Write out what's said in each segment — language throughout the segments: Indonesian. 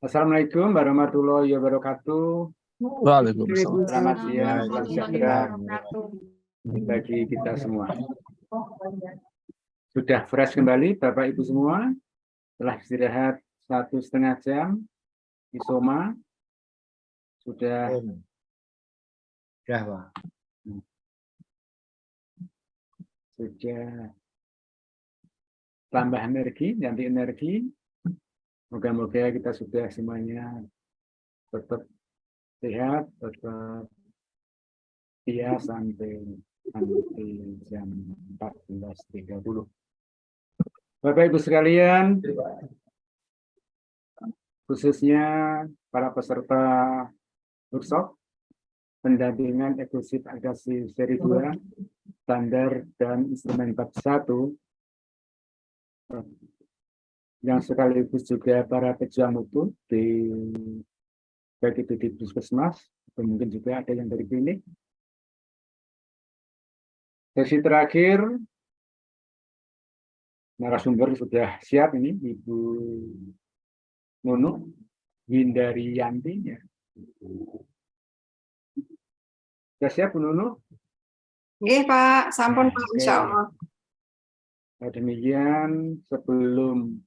Assalamualaikum warahmatullahi wabarakatuh. Waalaikumsalam. Selamat siang, salam sejahtera bagi kita semua. Sudah fresh kembali Bapak Ibu semua, telah istirahat 1,5 jam, isoma, sudah Pak. Sudah tambah energi, ganti energi. Moga-moga kita sudah semuanya tetap sehat, tetap setia sampai jam 14.30. Bapak Ibu sekalian, khususnya para peserta workshop pendampingan eksklusif agasi seri 2, standar dan instrumen bab 1, yang sekaligus juga para pejuang mutu di baik itu di Puskesmas atau mungkin juga ada yang dari klinik. Sesi terakhir narasumber sudah siap ini, Ibu Nunu Windariyanti ya. Sudah siap Bu Nunu? Nggih Pak, sampun Pak, insyaallah. Nah, demikian sebelum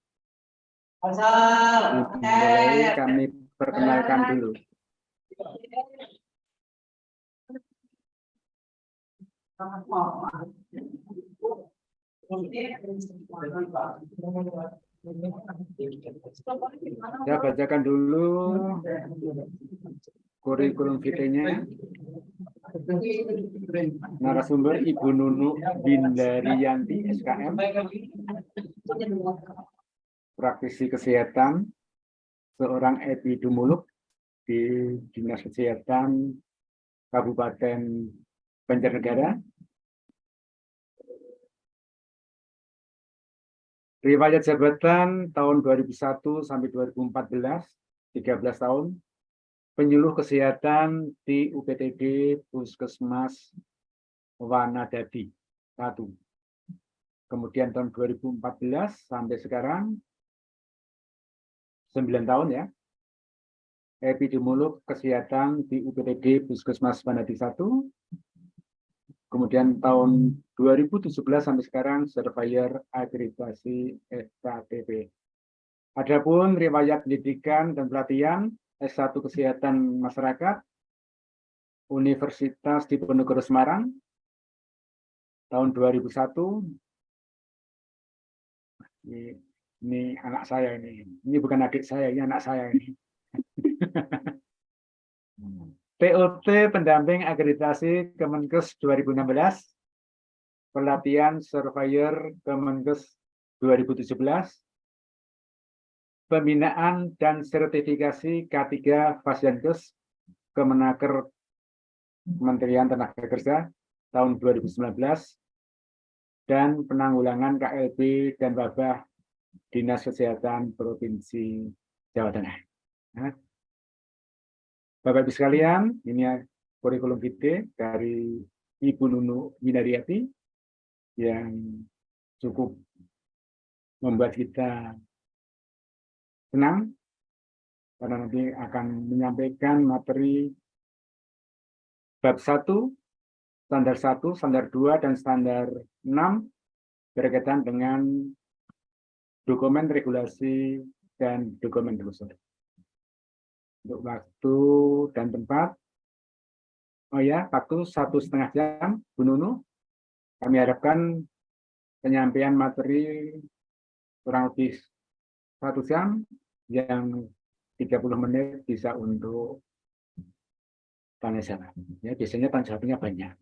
dimulai kami perkenalkan dulu. Saya bacakan dulu kurikulum vitae-nya. Narasumber Ibu Nunu Windariyanti, SKM, praktisi kesehatan, seorang epidemiolog di Dinas Kesehatan Kabupaten Banjarnegara. Riwayat jabatan tahun 2001 sampai 2014, 13 tahun. Penyuluh kesehatan di UPTD Puskesmas Wanadadi 1. Kemudian tahun 2014 sampai sekarang 9 tahun ya. Epidemiolog kesehatan di UPTD Puskesmas Wanadadi 1. Kemudian tahun 2017 sampai sekarang surveyor akreditasi FKTP. Adapun riwayat pendidikan dan pelatihan S1 Kesehatan Masyarakat Universitas Diponegoro Semarang tahun 2001. Ini anak saya ini bukan adik saya, ini anak saya ini. TOT pendamping akreditasi Kemenkes 2016, pelatihan surveyor Kemenkes 2017, pembinaan dan sertifikasi K3 Fasiankes Kemenaker Kementerian Tenaga Kerja tahun 2019, dan penanggulangan KLB dan wabah Dinas Kesehatan Provinsi Jawa Tengah. Nah, Bapak Ibu sekalian, ini kurikulum vitae dari Ibu Nunu Windariyanti yang cukup membuat kita senang karena nanti akan menyampaikan materi bab 1, standar 1, standar 2, dan standar 6 berkaitan dengan dokumen regulasi dan dokumen brosur. Untuk waktu dan tempat, waktu 1,5 jam, Bu Nunu. Kami harapkan penyampaian materi kurang lebih 1 jam, yang 30 menit bisa untuk tanya jawab. Ya, biasanya tanya jawabnya banyak.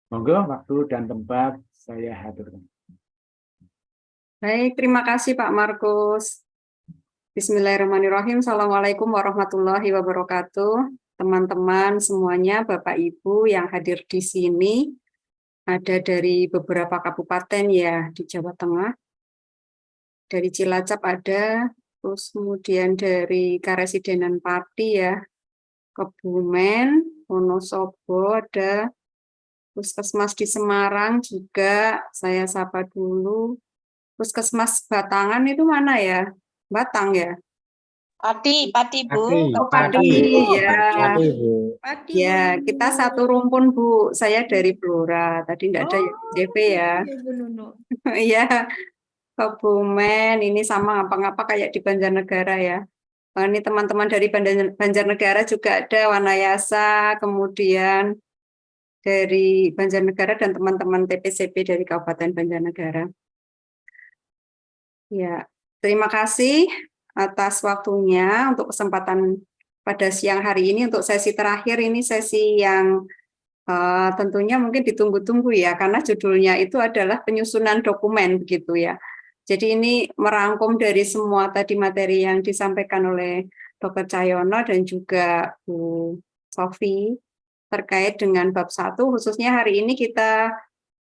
Monggo waktu dan tempat saya haturkan. Baik, terima kasih Pak Markus. Bismillahirrahmanirrahim. Assalamualaikum warahmatullahi wabarakatuh. Teman-teman semuanya, Bapak Ibu yang hadir di sini, ada dari beberapa kabupaten ya di Jawa Tengah. Dari Cilacap ada, terus kemudian dari Karesidenan Pati ya, Kebumen, Wonosobo ada, Puskesmas di Semarang juga, saya sapa dulu. Puskesmas Batangan itu mana ya? Batang ya? Pati, Pati, Bu. Oh, Pati. Pati, ya. Pati, Bu. Pati. Ya, kita satu rumpun, Bu. Saya dari Blora. Tadi enggak ada JP ya. Bu Nunu. Iya, Kebumen. Ini sama ngapa-ngapa kayak di Banjarnegara ya. Ini teman-teman dari Banjarnegara juga ada, Wanayasa, kemudian dari Banjarnegara dan teman-teman TPCP dari Kabupaten Banjarnegara. Ya, terima kasih atas waktunya untuk kesempatan pada siang hari ini untuk sesi terakhir. Ini sesi yang tentunya mungkin ditunggu-tunggu ya, karena judulnya itu adalah penyusunan dokumen begitu ya. Jadi ini merangkum dari semua tadi materi yang disampaikan oleh Dr. Cahyono dan juga Bu Sofi terkait dengan bab 1, khususnya hari ini kita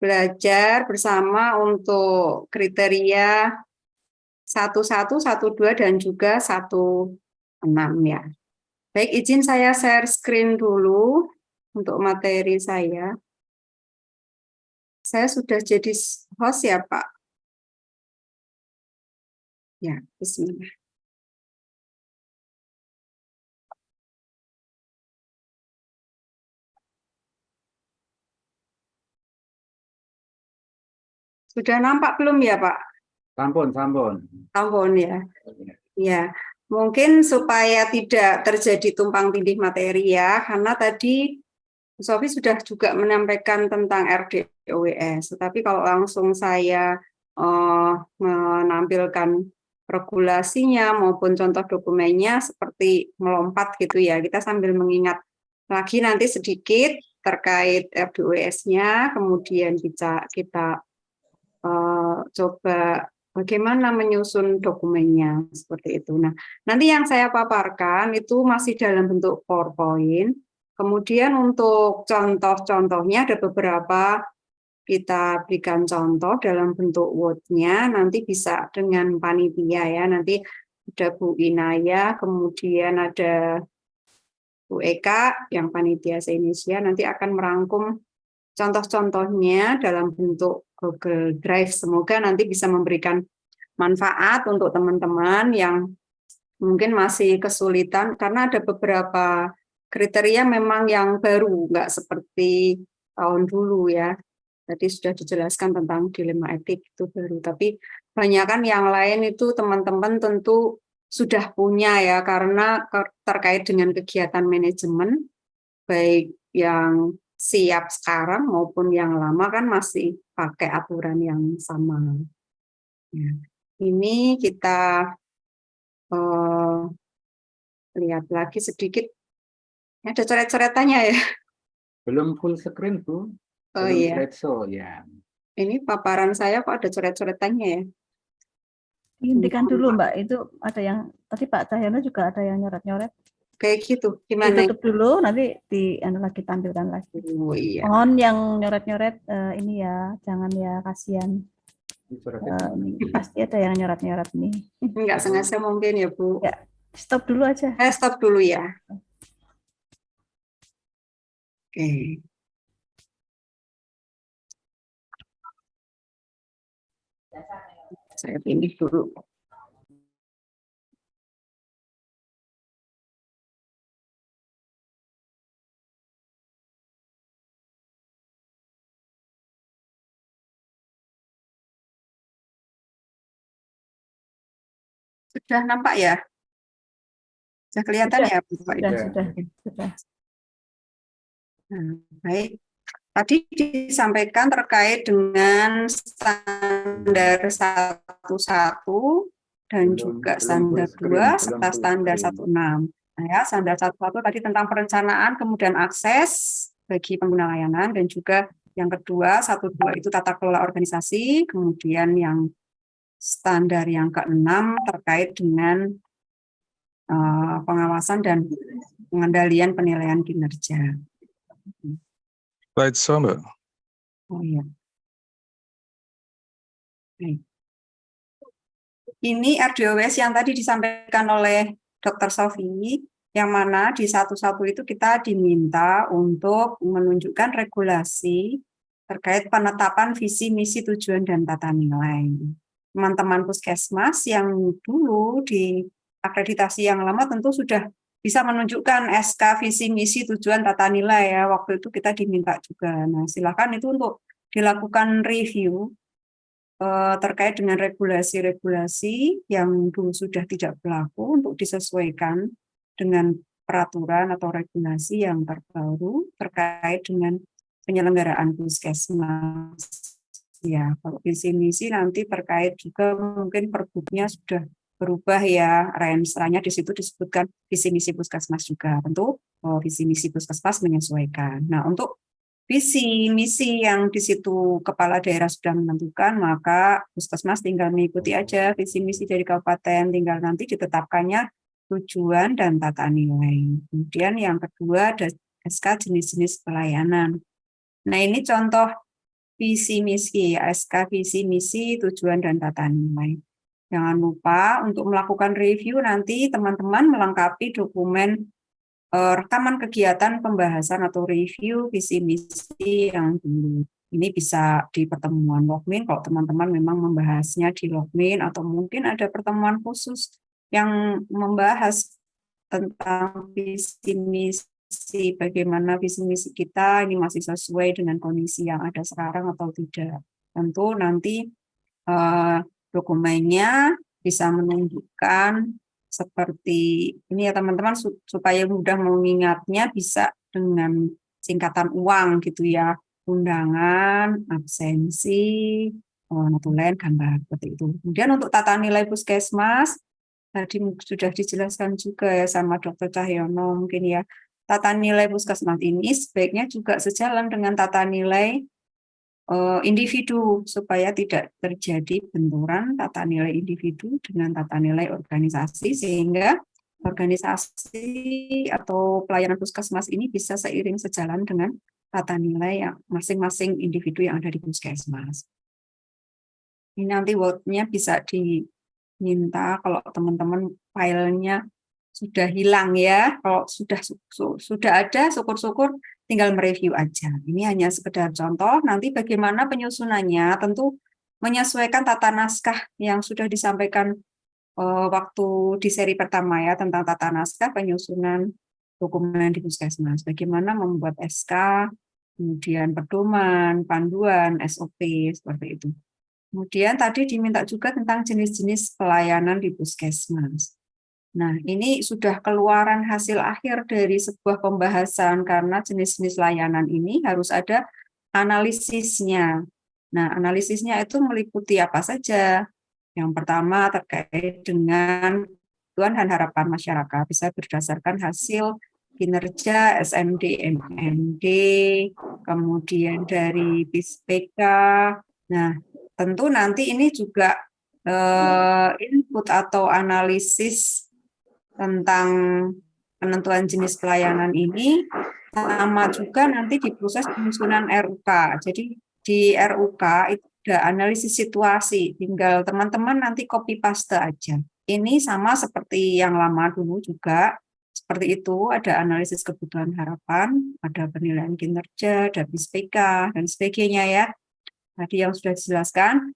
belajar bersama untuk kriteria 11, 12, dan juga 16 ya. Baik, izin saya share screen dulu untuk materi saya. Saya sudah jadi host ya, Pak? Ya, bismillah. Sudah nampak belum ya, Pak? Sampun. Sampun ya. Ya, mungkin supaya tidak terjadi tumpang tindih materi ya, karena tadi Bu Sofi sudah juga menyampaikan tentang RDOWS, tetapi kalau langsung saya menampilkan regulasinya maupun contoh dokumennya seperti melompat gitu ya, kita sambil mengingat lagi nanti sedikit terkait RDOWS-nya, kemudian kita coba bagaimana menyusun dokumennya seperti itu. Nah, nanti yang saya paparkan itu masih dalam bentuk PowerPoint. Kemudian untuk contoh-contohnya ada beberapa, kita berikan contoh dalam bentuk Word-nya, nanti bisa dengan panitia ya, nanti ada Bu Inaya, kemudian ada Bu Eka yang panitia se-Indonesia, nanti akan merangkum contoh-contohnya dalam bentuk Google Drive. Semoga nanti bisa memberikan manfaat untuk teman-teman yang mungkin masih kesulitan, karena ada beberapa kriteria memang yang baru, nggak seperti tahun dulu ya. Tadi sudah dijelaskan tentang dilema etik itu baru, tapi kebanyakan yang lain itu teman-teman tentu sudah punya ya, karena terkait dengan kegiatan manajemen, baik yang siap sekarang maupun yang lama kan masih pakai aturan yang sama. Ya. Ini kita lihat lagi sedikit. Ada coret-coretannya ya. Belum full screen, Bu. Oh Belum iya. slideshow ya. Ini paparan saya kok ada coret-coretannya ya. Dihentikan dulu Mbak, itu ada yang tadi Pak Cahyono juga ada yang nyoret-nyoret. Kayak gitu. Gimana? Ditutup dulu, nanti lagi tampilkan lagi. Oh iya. Mohon yang nyoret-nyoret ini ya, jangan ya, kasihan. Ini pasti ada yang nyoret-nyoret nih. Enggak sengaja mungkin ya, Bu. Ya, stop dulu aja. Stop dulu ya. Oke. Saya pilih dulu. Sudah nampak ya? Sudah kelihatan Sudah, ya, Bapak Ibu? Sudah. Nah, baik. Tadi disampaikan terkait dengan standar 11 dan juga standar 2 serta standar 16. Nah ya, standar 11 tadi tentang perencanaan, kemudian akses bagi pengguna layanan, dan juga yang kedua 12 itu tata kelola organisasi, kemudian yang standar yang ke-6 terkait dengan pengawasan dan pengendalian penilaian kinerja. Slide Mbak. Oh iya. Baik. Ini RDOWS yang tadi disampaikan oleh Dr. Sofi, yang mana di 11 itu kita diminta untuk menunjukkan regulasi terkait penetapan visi, misi, tujuan, dan tata nilai. Teman-teman puskesmas yang dulu di akreditasi yang lama tentu sudah bisa menunjukkan SK visi misi tujuan tata nilai ya. Waktu itu kita diminta juga. Nah, silakan itu untuk dilakukan review terkait dengan regulasi-regulasi yang dulu sudah tidak berlaku untuk disesuaikan dengan peraturan atau regulasi yang terbaru terkait dengan penyelenggaraan puskesmas. Ya, kalau visi misi nanti terkait juga mungkin perbuknya sudah berubah ya, rensranya di situ disebutkan visi misi puskesmas juga. Tentu visi misi puskesmas menyesuaikan. Nah, untuk visi misi yang di situ kepala daerah sudah menentukan, maka puskesmas tinggal mengikuti aja visi misi dari kabupaten, tinggal nanti ditetapkannya tujuan dan tata nilai. Kemudian yang kedua ada SK jenis-jenis pelayanan. Nah, ini contoh visi misi, SK visi misi tujuan dan tata nilai. Jangan lupa untuk melakukan review nanti teman-teman melengkapi dokumen rekaman kegiatan pembahasan atau review visi misi yang dulu. Ini bisa di pertemuan Lokmin kalau teman-teman memang membahasnya di Lokmin, atau mungkin ada pertemuan khusus yang membahas tentang visi misi, bagaimana visi misi kita ini masih sesuai dengan kondisi yang ada sekarang atau tidak. Tentu nanti dokumennya bisa menunjukkan seperti ini ya teman-teman, supaya mudah mengingatnya bisa dengan singkatan uang gitu ya, undangan, absensi, notulen, gambar seperti itu. Kemudian untuk tata nilai puskesmas tadi sudah dijelaskan juga ya sama Dr. Cahyono mungkin ya, tata nilai puskesmas ini sebaiknya juga sejalan dengan tata nilai individu supaya tidak terjadi benturan tata nilai individu dengan tata nilai organisasi, sehingga organisasi atau pelayanan puskesmas ini bisa seiring sejalan dengan tata nilai yang masing-masing individu yang ada di puskesmas. Ini nanti Word-nya bisa diminta kalau teman-teman filenya sudah hilang ya. Kalau sudah ada, syukur-syukur tinggal mereview aja. Ini hanya sekedar contoh, nanti bagaimana penyusunannya tentu menyesuaikan tata naskah yang sudah disampaikan waktu di seri pertama ya, tentang tata naskah penyusunan dokumen di puskesmas. Bagaimana membuat SK, kemudian pedoman, panduan, SOP, seperti itu. Kemudian tadi diminta juga tentang jenis-jenis pelayanan di puskesmas. Nah, ini sudah keluaran hasil akhir dari sebuah pembahasan, karena jenis-jenis layanan ini harus ada analisisnya. Nah, analisisnya itu meliputi apa saja? Yang pertama terkait dengan tujuan dan harapan masyarakat, bisa berdasarkan hasil kinerja SMD, MND, kemudian dari PISPK. Nah, tentu nanti ini juga input atau analisis tentang penentuan jenis pelayanan ini sama juga nanti di proses penyusunan RUK. Jadi di RUK itu ada analisis situasi, tinggal teman-teman nanti copy paste aja. Ini sama seperti yang lama dulu juga, seperti itu, ada analisis kebutuhan harapan, ada penilaian kinerja, ada PISPK, dan sebagainya ya. Tadi yang sudah dijelaskan,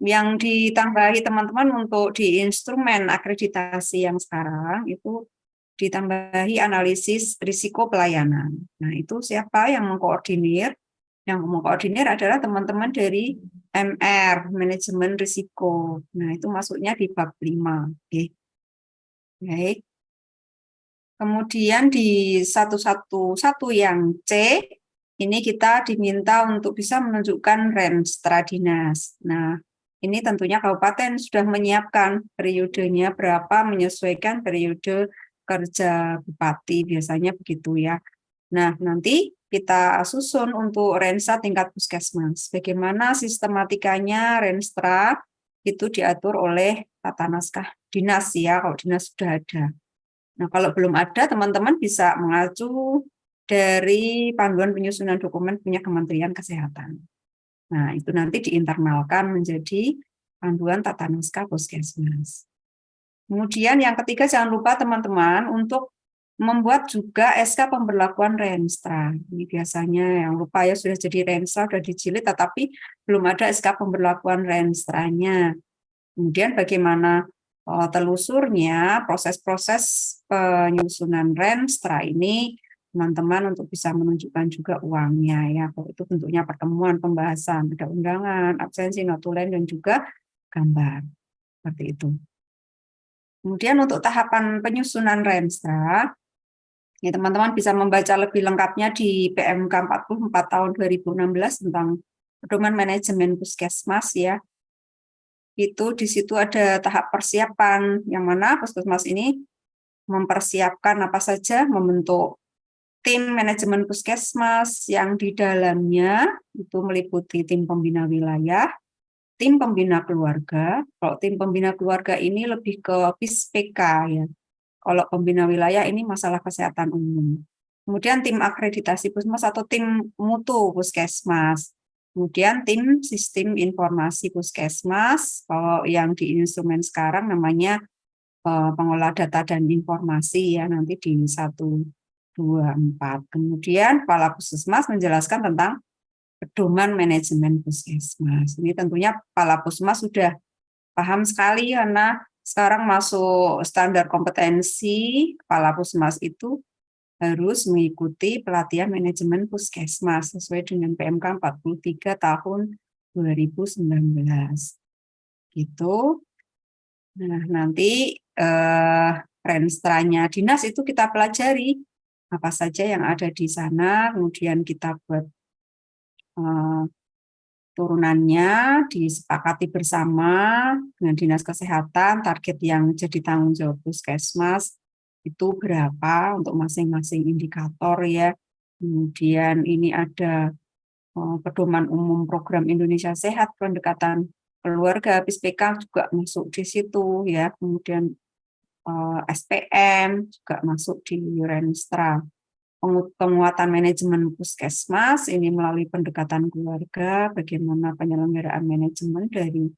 yang ditambahi teman-teman untuk di instrumen akreditasi yang sekarang itu ditambahi analisis risiko pelayanan. Nah, itu siapa yang mengkoordinir? Yang mengkoordinir adalah teman-teman dari MR, manajemen risiko. Nah, itu masuknya di bab 5. Oke. Baik. Kemudian di 111 yang C, ini kita diminta untuk bisa menunjukkan renstra dinas. Nah, ini tentunya kabupaten sudah menyiapkan periodenya berapa, menyesuaikan periode kerja bupati, biasanya begitu ya. Nah, nanti kita susun untuk renstra tingkat puskesmas. Bagaimana sistematikanya renstra itu diatur oleh tata naskah dinas ya, kalau dinas sudah ada. Nah, kalau belum ada, teman-teman bisa mengacu dari panduan penyusunan dokumen punya Kementerian Kesehatan. Nah, itu nanti diinternalkan menjadi panduan tata naskah puskesmas. Kemudian yang ketiga, jangan lupa teman-teman untuk membuat juga SK pemberlakuan renstra. Ini biasanya yang lupa ya, sudah jadi renstra, sudah dijilid, tetapi belum ada SK pemberlakuan renstranya. Kemudian bagaimana telusurnya, proses-proses penyusunan Renstra ini teman-teman untuk bisa menunjukkan juga uangnya ya. Kalau itu bentuknya pertemuan, pembahasan, ada undangan, absensi, notulen, dan juga gambar. Seperti itu. Kemudian untuk tahapan penyusunan Renstra, ya, teman-teman bisa membaca lebih lengkapnya di PMK 44 tahun 2016 tentang pedoman manajemen puskesmas ya. Itu di situ ada tahap persiapan yang mana puskesmas ini mempersiapkan apa saja, membentuk tim manajemen puskesmas yang di dalamnya itu meliputi tim pembina wilayah, tim pembina keluarga. Kalau tim pembina keluarga ini lebih ke PISPK ya. Kalau pembina wilayah ini masalah kesehatan umum. Kemudian tim akreditasi puskesmas atau tim mutu puskesmas. Kemudian tim sistem informasi puskesmas. Kalau yang di instrumen sekarang namanya pengolah data dan informasi ya, nanti di 124. Kemudian kepala puskesmas menjelaskan tentang pedoman manajemen puskesmas. Ini tentunya kepala puskesmas sudah paham sekali karena sekarang masuk standar kompetensi kepala puskesmas itu harus mengikuti pelatihan manajemen puskesmas sesuai dengan PMK 43 tahun 2019. Gitu. Nah, nanti Renstranya dinas itu kita pelajari apa saja yang ada di sana, kemudian kita buat turunannya, disepakati bersama dengan Dinas Kesehatan, target yang jadi tanggung jawab puskesmas itu berapa untuk masing-masing indikator ya. Kemudian ini ada pedoman umum program Indonesia Sehat, pendekatan keluarga, PISPK juga masuk di situ ya. Kemudian SPM juga masuk di Renstra. Penguatan manajemen puskesmas ini melalui pendekatan keluarga, bagaimana penyelenggaraan manajemen dari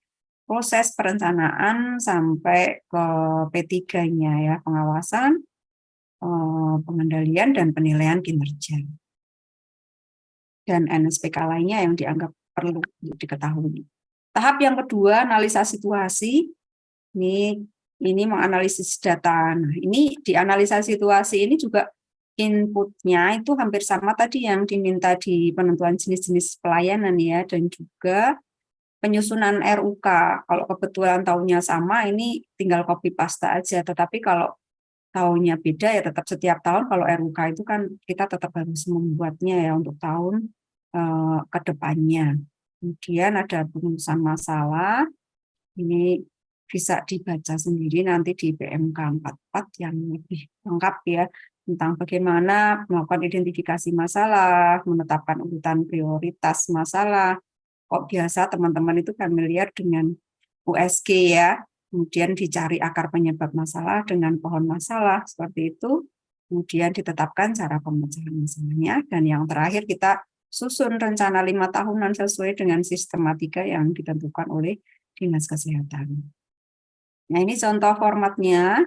proses perencanaan sampai ke P3-nya ya, pengawasan, pengendalian dan penilaian kinerja. Dan NSPK lainnya yang dianggap perlu diketahui. Tahap yang kedua, analisa situasi. Ini menganalisis data. Nah, ini di analisa situasi ini juga inputnya itu hampir sama tadi yang diminta di penentuan jenis-jenis pelayanan ya, dan juga penyusunan RUK. Kalau kebetulan tahunnya sama, ini tinggal copy paste aja. Tetapi kalau tahunnya beda ya tetap setiap tahun kalau RUK itu kan kita tetap harus membuatnya ya untuk tahun ke depannya. Kemudian ada pengurusan masalah. Ini bisa dibaca sendiri nanti di PMK 44 yang lebih lengkap ya, tentang bagaimana melakukan identifikasi masalah, menetapkan urutan prioritas masalah. Kok biasa teman-teman itu familiar dengan USG ya, kemudian dicari akar penyebab masalah dengan pohon masalah, seperti itu. Kemudian ditetapkan cara pemecahan masalahnya, dan yang terakhir kita susun rencana 5 tahunan sesuai dengan sistematika yang ditentukan oleh Dinas Kesehatan. Nah, ini contoh formatnya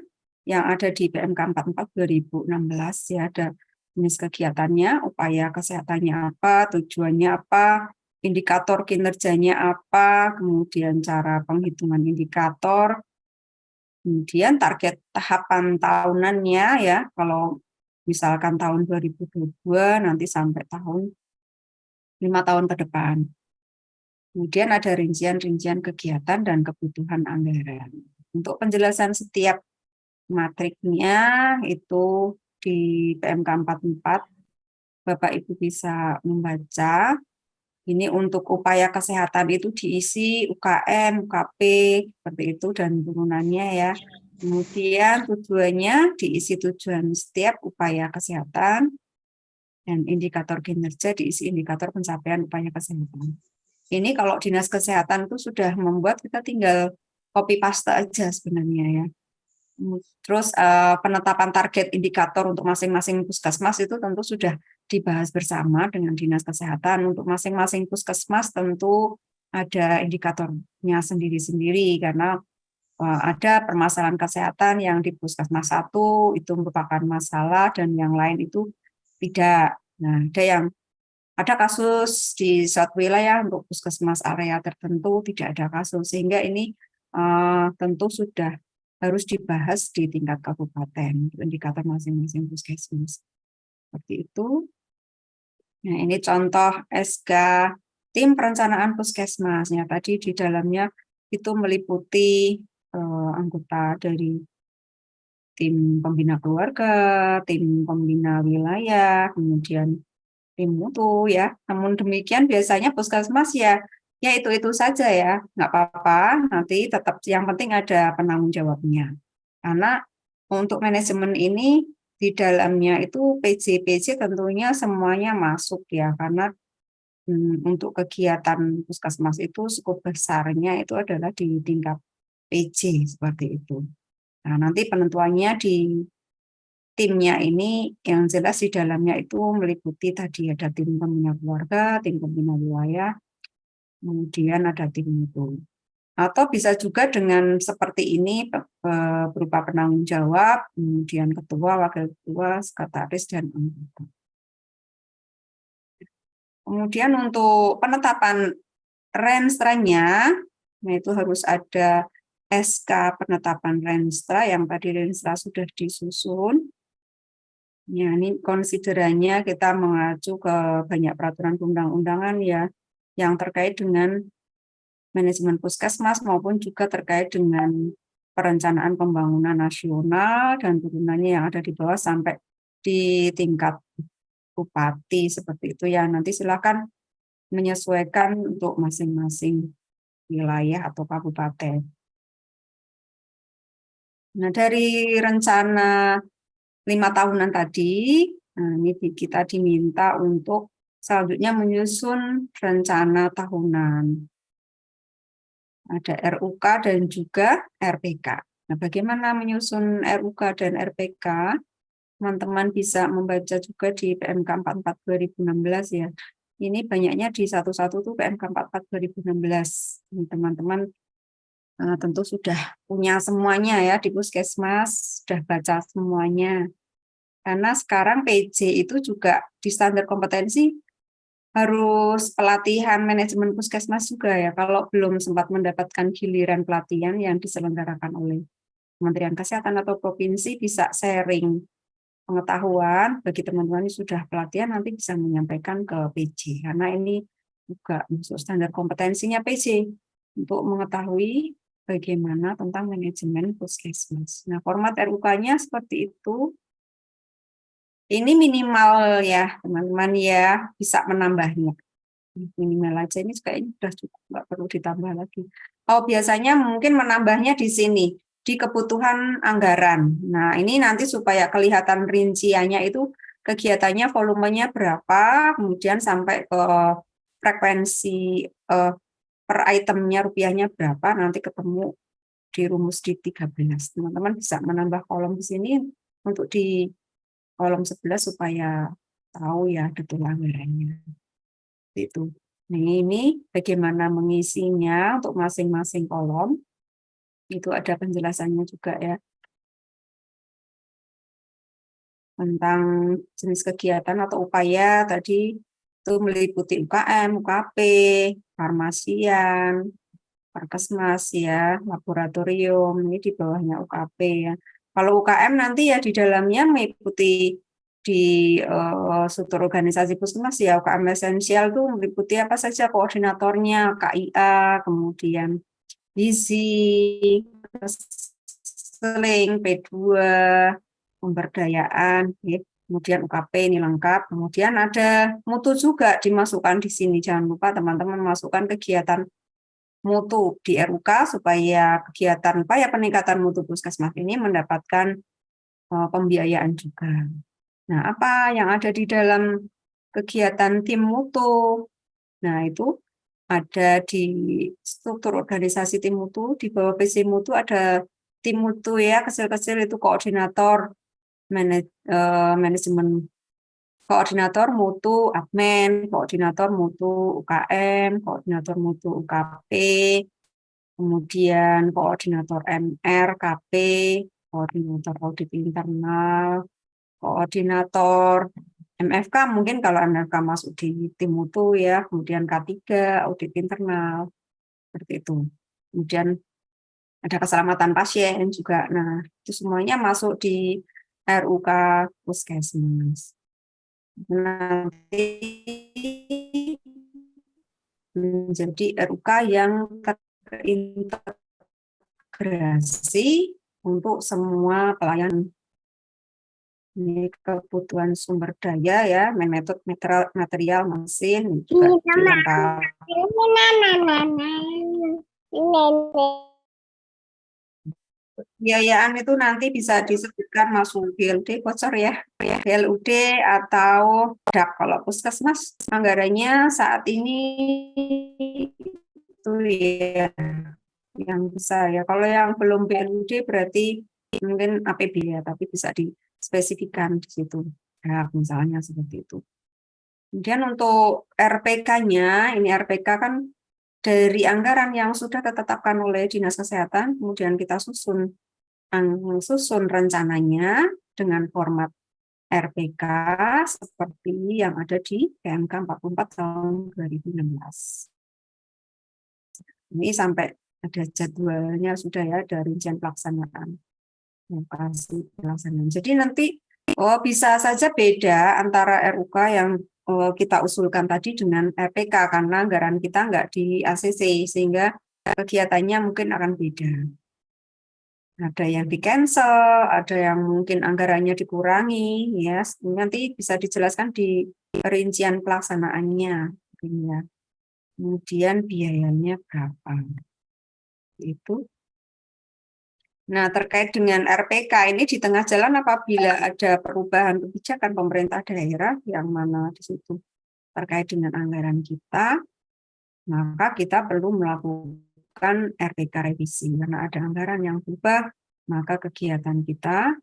yang ada di PMK 44 2016 ya, ada jenis kegiatannya, upaya kesehatannya apa, tujuannya apa, indikator kinerjanya apa, kemudian cara penghitungan indikator, kemudian target tahapan tahunannya ya, kalau misalkan tahun 2022 nanti sampai 5 tahun ke depan. Kemudian ada rincian-rincian kegiatan dan kebutuhan anggaran. Untuk penjelasan setiap matriknya itu di PMK 44, Bapak Ibu bisa membaca. Ini untuk upaya kesehatan itu diisi UKM, UKP, seperti itu, dan turunannya ya. Kemudian tujuannya diisi tujuan setiap upaya kesehatan, dan indikator kinerja diisi indikator pencapaian upaya kesehatan. Ini kalau Dinas Kesehatan itu sudah membuat, kita tinggal copy paste aja sebenarnya ya. Terus penetapan target indikator untuk masing-masing puskesmas itu tentu sudah dibahas bersama dengan Dinas Kesehatan. Untuk masing-masing puskesmas tentu ada indikatornya sendiri-sendiri karena ada permasalahan kesehatan yang di puskesmas 1 itu merupakan masalah dan yang lain itu tidak. Nah, ada kasus di suatu wilayah untuk puskesmas area tertentu tidak ada kasus, sehingga ini tentu sudah harus dibahas di tingkat kabupaten, indikator masing-masing puskesmas. Seperti itu. Nah, ini contoh SK tim perencanaan puskesmasnya. Tadi di dalamnya itu meliputi anggota dari tim pembina keluarga, tim pembina wilayah, kemudian tim mutu ya. Namun demikian biasanya puskesmas ya itu saja ya, nggak apa-apa. Nanti tetap yang penting ada penanggung jawabnya. Karena untuk manajemen ini di dalamnya itu PJ tentunya semuanya masuk ya, karena untuk kegiatan puskesmas itu cukup besarnya itu adalah di tingkat PJ seperti itu. Nah, nanti penentuannya di timnya ini yang jelas di dalamnya itu meliputi tadi ada tim pembina keluarga, tim pembina wilayah, kemudian ada tim mutu. Atau bisa juga dengan seperti ini berupa penanggung jawab, kemudian ketua, wakil ketua, sekretaris, dan anggota. Kemudian untuk penetapan renstra-nya, nah itu harus ada SK penetapan renstra, yang tadi renstra sudah disusun. Ya, ini konsiderannya kita mengacu ke banyak peraturan undang-undangan ya, yang terkait dengan manajemen puskesmas maupun juga terkait dengan perencanaan pembangunan nasional dan turunannya yang ada di bawah sampai di tingkat bupati seperti itu ya. Nanti silakan menyesuaikan untuk masing-masing wilayah atau kabupaten. Nah, dari rencana 5 tahunan tadi, nah ini kita diminta untuk selanjutnya menyusun rencana tahunan. Ada RUK dan juga RPK. Nah, bagaimana menyusun RUK dan RPK? Teman-teman bisa membaca juga di PMK 44 2016 ya. Ini banyaknya di satu-satu tuh PMK 44 2016. Teman-teman tentu sudah punya semuanya ya di puskesmas, sudah baca semuanya. Karena sekarang PJ itu juga di standar kompetensi harus pelatihan manajemen puskesmas juga ya. Kalau belum sempat mendapatkan giliran pelatihan yang diselenggarakan oleh Kementerian Kesehatan atau provinsi, bisa sharing pengetahuan bagi teman-teman yang sudah pelatihan, nanti bisa menyampaikan ke PJ. Karena ini juga masuk standar kompetensinya PJ untuk mengetahui bagaimana tentang manajemen puskesmas. Nah, format RUK-nya seperti itu. Ini minimal ya, teman-teman ya, bisa menambahnya. Minimal aja, ini kayaknya sudah cukup, nggak perlu ditambah lagi. Oh, biasanya mungkin menambahnya di sini, di kebutuhan anggaran. Nah, ini nanti supaya kelihatan rinciannya itu kegiatannya volumenya berapa, kemudian sampai ke frekuensi per itemnya rupiahnya berapa, nanti ketemu di rumus di 13. Teman-teman bisa menambah kolom di sini untuk di kolom 11 supaya tahu ya detail anggarannya. Itu. Nah, ini bagaimana mengisinya untuk masing-masing kolom. Itu ada penjelasannya juga ya. Tentang jenis kegiatan atau upaya tadi itu meliputi UKM, UKP, farmasian, Perkesmas ya, laboratorium, ini di bawahnya UKP ya. Kalau UKM nanti ya di dalamnya meliputi di struktur organisasi puskesmas ya, UKM esensial tuh meliputi apa saja koordinatornya, KIA, kemudian gizi, seling, P2, pemberdayaan, ya. Kemudian UKP ini lengkap. Kemudian ada mutu juga dimasukkan di sini. Jangan lupa teman-teman masukkan kegiatan mutu di RUK supaya kegiatan upaya peningkatan mutu puskesmas ini mendapatkan pembiayaan juga. Nah, apa yang ada di dalam kegiatan tim mutu? Nah, itu ada di struktur organisasi tim mutu, di bawah PC mutu ada tim mutu ya, kecil-kecil itu koordinator manajemen, koordinator mutu admin, koordinator mutu UKM, koordinator mutu UKP, kemudian koordinator MR, KP, koordinator audit internal, koordinator MFK, mungkin kalau MFK masuk di tim mutu ya, kemudian K3, audit internal, seperti itu. Kemudian ada keselamatan pasien juga. Nah, itu semuanya masuk di RUK Puskesmas. Nanti menjadi RUK yang terintegrasi untuk semua pelayanan. Ini kebutuhan sumber daya ya, metode material mesin juga dilengkapi. Biayaan itu nanti bisa disebutkan masuk BLD bocor ya, BLUD atau DAK. Kalau puskesmas anggarannya saat ini itu ya yang besar ya. Kalau yang belum BLUD berarti mungkin APB ya, tapi bisa dispesifikan di situ. Ya, misalnya seperti itu. Kemudian untuk RPK-nya, ini RPK kan dari anggaran yang sudah ditetapkan oleh Dinas Kesehatan, kemudian kita susun rencananya dengan format RPK seperti yang ada di PMK 44 tahun 2016. Ini sampai ada jadwalnya sudah ya, ada rincian pelaksanaan. Lokasi pelaksanaan. Jadi nanti bisa saja beda antara RUK yang kita usulkan tadi dengan RPK karena anggaran kita nggak di ACC sehingga kegiatannya mungkin akan beda. Ada yang di-cancel, ada yang mungkin anggarannya dikurangi, ya. Nanti bisa dijelaskan di rincian pelaksanaannya. Ya. Kemudian biayanya berapa. Itu. Nah, terkait dengan RPK ini di tengah jalan apabila ada perubahan kebijakan pemerintah daerah yang mana di situ terkait dengan anggaran kita, maka kita perlu melakukan RPK revisi. Karena ada anggaran yang berubah, maka kegiatan kita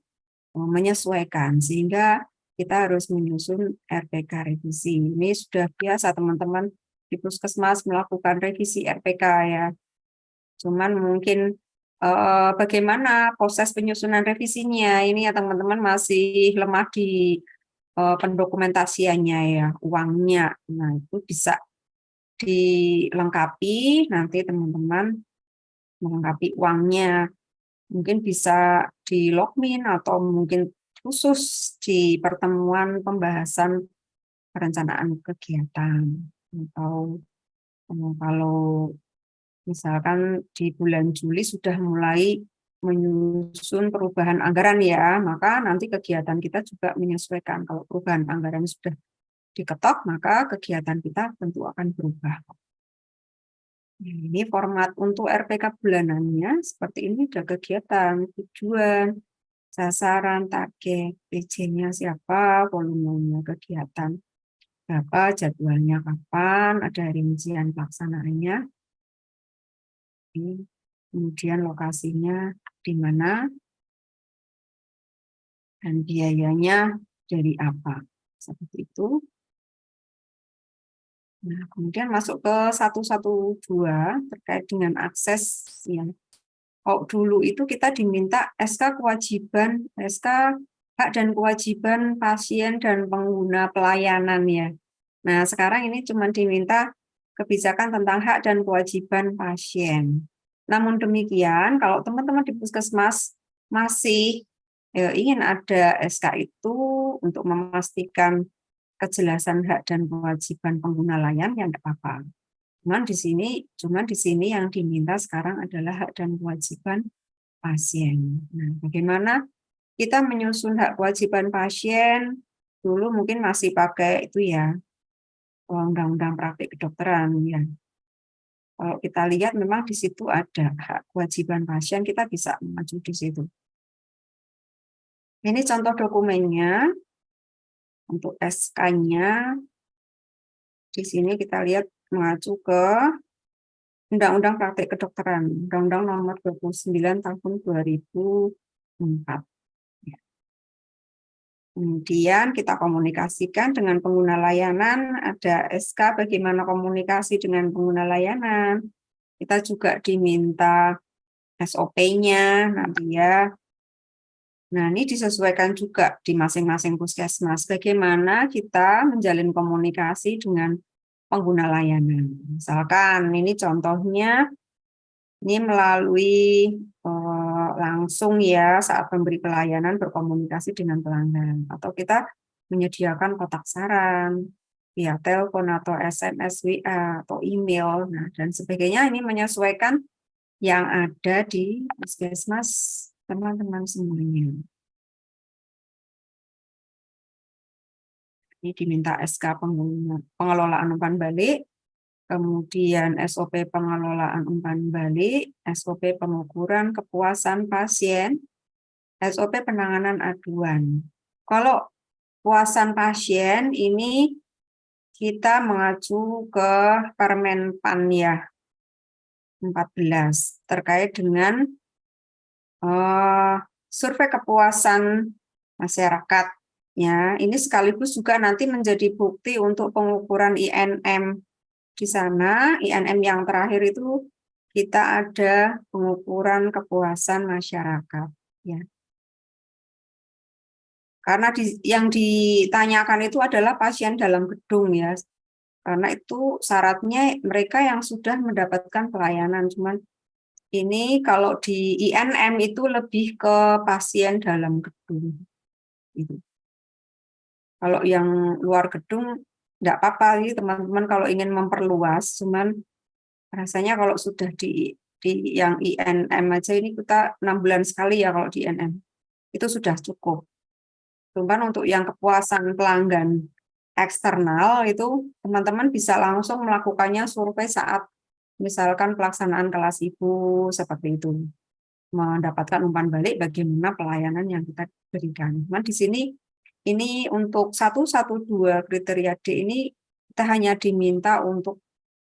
menyesuaikan sehingga kita harus menyusun RPK revisi. Ini sudah biasa teman-teman di Puskesmas melakukan revisi RPK ya. Cuman mungkin bagaimana proses penyusunan revisinya ini ya teman-teman masih lemah di pendokumentasiannya ya, uangnya. Nah, itu bisa dilengkapi nanti teman-teman melengkapi uangnya. Mungkin bisa di logmin atau mungkin khusus di pertemuan pembahasan perencanaan kegiatan. Atau kalau misalkan di bulan Juli sudah mulai menyusun perubahan anggaran ya, maka nanti kegiatan kita juga menyesuaikan. Kalau perubahan anggaran sudah diketok, maka kegiatan kita tentu akan berubah. Ini format untuk RPK bulanannya, seperti ini ada kegiatan, tujuan, sasaran, target, PJ-nya siapa, volumenya kegiatan, berapa, jadwalnya kapan, ada rincian pelaksanaannya. Kemudian lokasinya di mana dan biayanya dari apa, seperti itu. Nah, kemudian masuk ke 112 terkait dengan akses yang dulu itu kita diminta SK kewajiban, SK hak dan kewajiban pasien dan pengguna pelayanan ya. Nah, sekarang ini cuma diminta kebijakan tentang hak dan kewajiban pasien. Namun demikian, kalau teman-teman di Puskesmas masih ingin ada SK itu untuk memastikan kejelasan hak dan kewajiban pengguna layanan, ya enggak apa-apa. Cuman di sini yang diminta sekarang adalah hak dan kewajiban pasien. Nah, bagaimana kita menyusun hak kewajiban pasien? Dulu mungkin masih pakai itu ya, undang-undang praktik kedokteran ya. Kalau kita lihat memang di situ ada hak kewajiban pasien, kita bisa mengacu di situ. Ini contoh dokumennya. Untuk SK-nya di sini kita lihat mengacu ke Undang-Undang Praktik Kedokteran, Undang-Undang Nomor 29 Tahun 2004. Kemudian kita komunikasikan dengan pengguna layanan, ada SK bagaimana komunikasi dengan pengguna layanan. Kita juga diminta SOP-nya nanti ya. Nah, ini disesuaikan juga di masing-masing puskesmas. Bagaimana kita menjalin komunikasi dengan pengguna layanan. Misalkan ini contohnya Ini melalui langsung ya saat memberi pelayanan berkomunikasi dengan pelanggan. Atau kita menyediakan kotak saran via telepon atau SMS, WA, atau email, nah, dan sebagainya. Ini menyesuaikan yang ada di puskesmas teman-teman semuanya. Ini diminta SK pengelolaan umpan balik, kemudian SOP pengelolaan umpan balik, SOP pengukuran kepuasan pasien, SOP penanganan aduan. Kalau kepuasan pasien ini kita mengacu ke Permenpan ya 14 terkait dengan survei kepuasan masyarakat. Ya, ini sekaligus juga nanti menjadi bukti untuk pengukuran INM di sana. INM yang terakhir itu kita ada pengukuran kepuasan masyarakat. Ya. Karena yang ditanyakan itu adalah pasien dalam gedung ya. Karena itu syaratnya mereka yang sudah mendapatkan pelayanan. Cuman ini kalau di INM itu lebih ke pasien dalam gedung. Gitu. Kalau yang luar gedung, enggak apa-apa sih teman-teman kalau ingin memperluas, cuman rasanya kalau sudah di yang INM aja ini kita 6 bulan sekali ya kalau di INM, itu sudah cukup. Cuman untuk yang kepuasan pelanggan eksternal itu teman-teman bisa langsung melakukannya survei saat misalkan pelaksanaan kelas ibu seperti itu. Mendapatkan umpan balik bagaimana pelayanan yang kita berikan. Cuman di sini ini untuk 112 kriteria D ini kita hanya diminta untuk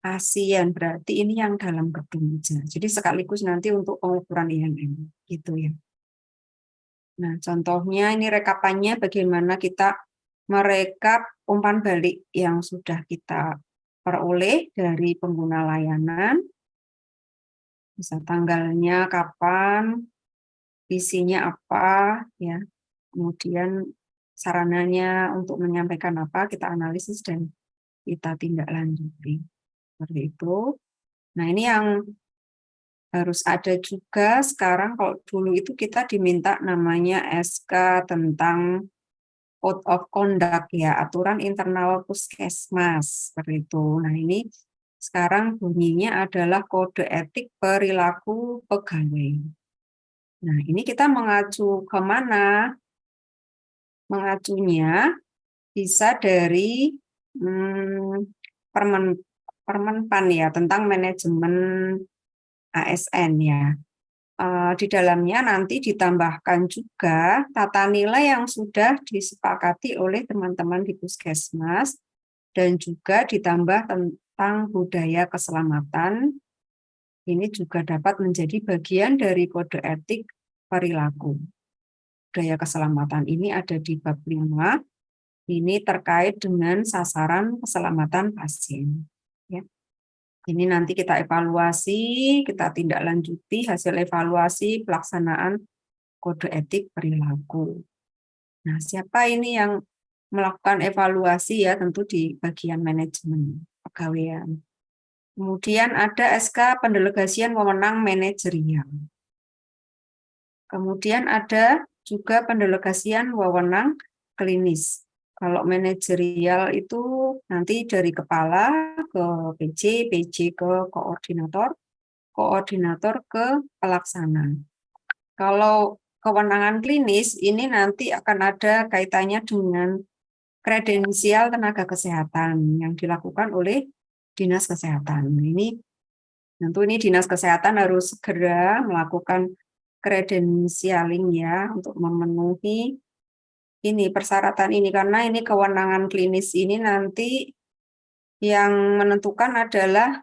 pasien, berarti ini yang dalam gedung saja. Jadi sekaligus nanti untuk pengukuran INM gitu ya. Nah, contohnya ini rekapannya bagaimana kita merekap umpan balik yang sudah kita peroleh dari pengguna layanan. Bisa tanggalnya kapan, isinya apa ya. Kemudian sarananya untuk menyampaikan apa, kita analisis dan kita tindak lanjuti. Seperti itu. Nah, ini yang harus ada juga sekarang. Kalau dulu itu kita diminta namanya SK tentang Code of Conduct ya, aturan internal puskesmas. Seperti itu. Nah, ini sekarang bunyinya adalah kode etik perilaku pegawai. Nah, ini kita mengacu kemana? Mengacunya bisa dari Permenpan ya tentang manajemen ASN ya. Di dalamnya nanti ditambahkan juga tata nilai yang sudah disepakati oleh teman-teman di puskesmas dan juga ditambah tentang budaya keselamatan. Ini juga dapat menjadi bagian dari kode etik perilaku. Budaya keselamatan ini ada di bab 5. Ini terkait dengan sasaran keselamatan pasien. Ya. Ini nanti kita evaluasi, kita tindak lanjuti hasil evaluasi pelaksanaan kode etik perilaku. Nah, siapa ini yang melakukan evaluasi ya? Tentu di bagian manajemen pegawaian. Kemudian ada SK pendelegasian wewenang manajerial. Kemudian ada juga pendelegasian wewenang klinis. Kalau manajerial itu nanti dari kepala ke PJ, PJ ke koordinator, koordinator ke pelaksana. Kalau kewenangan klinis ini nanti akan ada kaitannya dengan kredensial tenaga kesehatan yang dilakukan oleh Dinas Kesehatan. Ini tentu ini Dinas Kesehatan harus segera melakukan kredensialing ya untuk memenuhi ini persyaratan ini, karena ini kewenangan klinis ini nanti yang menentukan adalah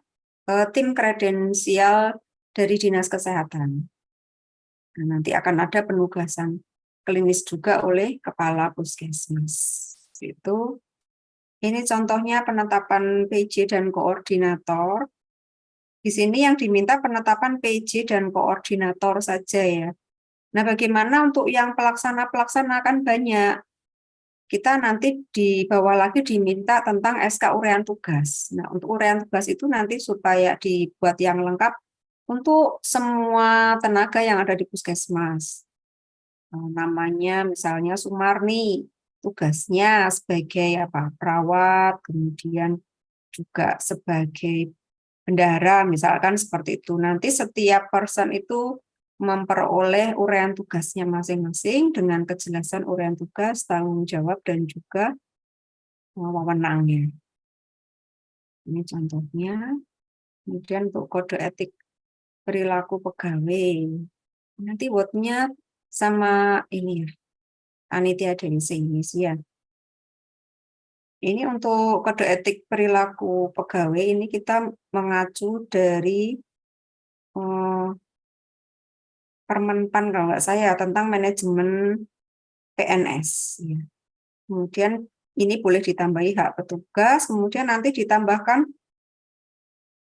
tim kredensial dari Dinas Kesehatan. Nah, nanti akan ada penugasan klinis juga oleh kepala puskesmas. Itu. Ini contohnya penetapan PJ dan koordinator. Di sini yang diminta penetapan PJ dan koordinator saja ya. Nah, bagaimana untuk yang pelaksana kan banyak. Kita nanti di bawah lagi diminta tentang SK urean tugas. Nah, untuk urean tugas itu nanti supaya dibuat yang lengkap untuk semua tenaga yang ada di puskesmas. Namanya misalnya Sumarni, tugasnya sebagai apa? Perawat, kemudian juga sebagai bendahara, misalkan seperti itu. Nanti setiap person itu memperoleh uraian tugasnya masing-masing dengan kejelasan uraian tugas, tanggung jawab, dan juga wewenangnya. Ini contohnya. Kemudian untuk kode etik perilaku pegawai. Nanti wordnya sama ini ya, Anitia dari Indonesia. Ini untuk kode etik perilaku pegawai, ini kita mengacu dari Permenpan kalau nggak saya tentang manajemen PNS. Ya. Kemudian ini boleh ditambahi hak petugas, kemudian nanti ditambahkan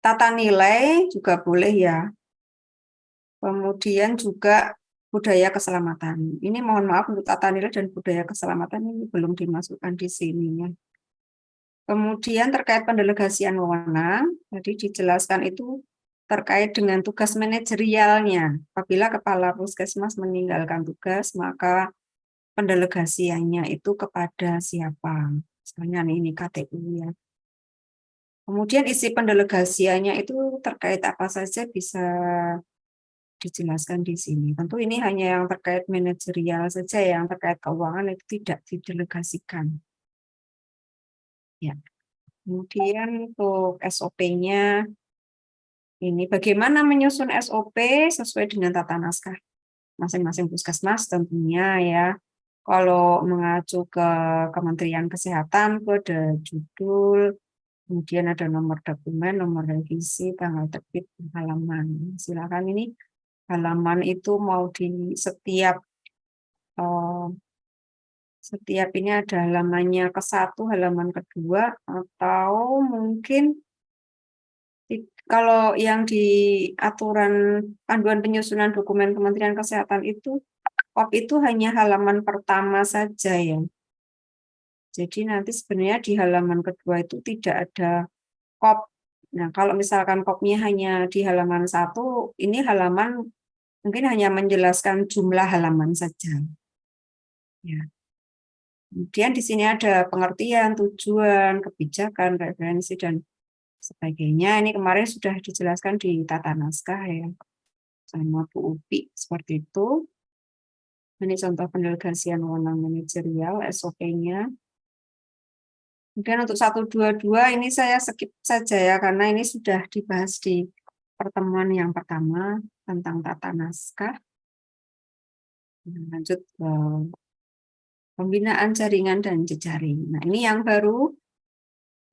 tata nilai juga boleh ya. Kemudian juga budaya keselamatan. Ini mohon maaf untuk tata nilai dan budaya keselamatan ini belum dimasukkan di sini ya. Kemudian terkait pendelegasian wewenang, tadi dijelaskan itu terkait dengan tugas manajerialnya. Apabila kepala puskesmas meninggalkan tugas, maka pendelegasiannya itu kepada siapa? Misalnya ini KTU ya. Kemudian isi pendelegasiannya itu terkait apa saja bisa dijelaskan di sini. Tentu ini hanya yang terkait manajerial saja, yang terkait keuangan itu tidak didelegasikan. Ya. Kemudian untuk SOP-nya, ini bagaimana menyusun SOP sesuai dengan tata naskah masing-masing puskesmas tentunya ya. Kalau mengacu ke Kementerian Kesehatan, itu ada judul, kemudian ada nomor dokumen, nomor revisi, tanggal terbit, halaman. Silakan ini halaman itu mau di setiap ini ada halamannya ke-1, halaman kedua, atau mungkin kalau yang di aturan panduan penyusunan dokumen Kementerian Kesehatan itu, KOP itu hanya halaman pertama saja ya. Jadi nanti sebenarnya di halaman kedua itu tidak ada KOP. Nah, kalau misalkan KOP-nya hanya di halaman 1, ini halaman mungkin hanya menjelaskan jumlah halaman saja. Ya. Kemudian di sini ada pengertian, tujuan, kebijakan, referensi, dan sebagainya. Ini kemarin sudah dijelaskan di tata naskah ya, sama Bu Upi, seperti itu. Ini contoh pendelegasian wewenang manajerial, SOP-nya. Kemudian untuk 122 ini saya skip saja ya, karena ini sudah dibahas di pertemuan yang pertama tentang tata naskah. Lanjut ke pembinaan jaringan dan jejaring. Nah, ini yang baru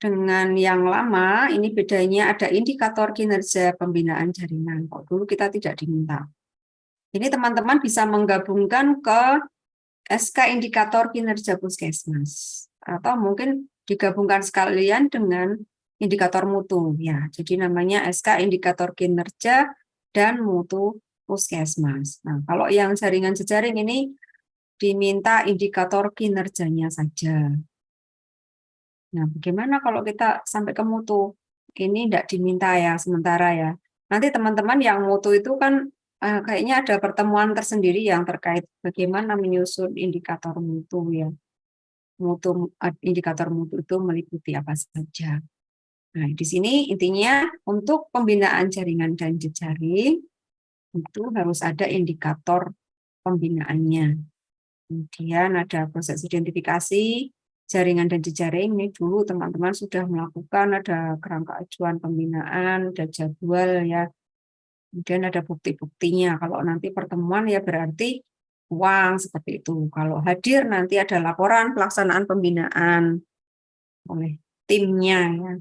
dengan yang lama, ini bedanya ada indikator kinerja pembinaan jaringan. Kok dulu kita tidak diminta. Ini teman-teman bisa menggabungkan ke SK indikator kinerja puskesmas. Atau mungkin digabungkan sekalian dengan indikator mutu. Ya, jadi namanya SK indikator kinerja dan mutu puskesmas. Nah, kalau yang jaringan jejaring ini diminta indikator kinerjanya saja. Nah, bagaimana kalau kita sampai ke mutu? Ini tidak diminta ya, sementara ya. Nanti teman-teman yang mutu itu kan kayaknya ada pertemuan tersendiri yang terkait bagaimana menyusun indikator mutu ya. Indikator mutu itu meliputi apa saja. Nah, di sini intinya untuk pembinaan jaringan dan jejaring itu harus ada indikator pembinaannya. Kemudian ada proses identifikasi jaringan dan jejaring. Ini dulu teman-teman sudah melakukan, ada kerangka acuan pembinaan, ada jadwal ya. Kemudian ada bukti-buktinya. Kalau nanti pertemuan ya berarti uang seperti itu. Kalau hadir nanti ada laporan pelaksanaan pembinaan oleh timnya ya.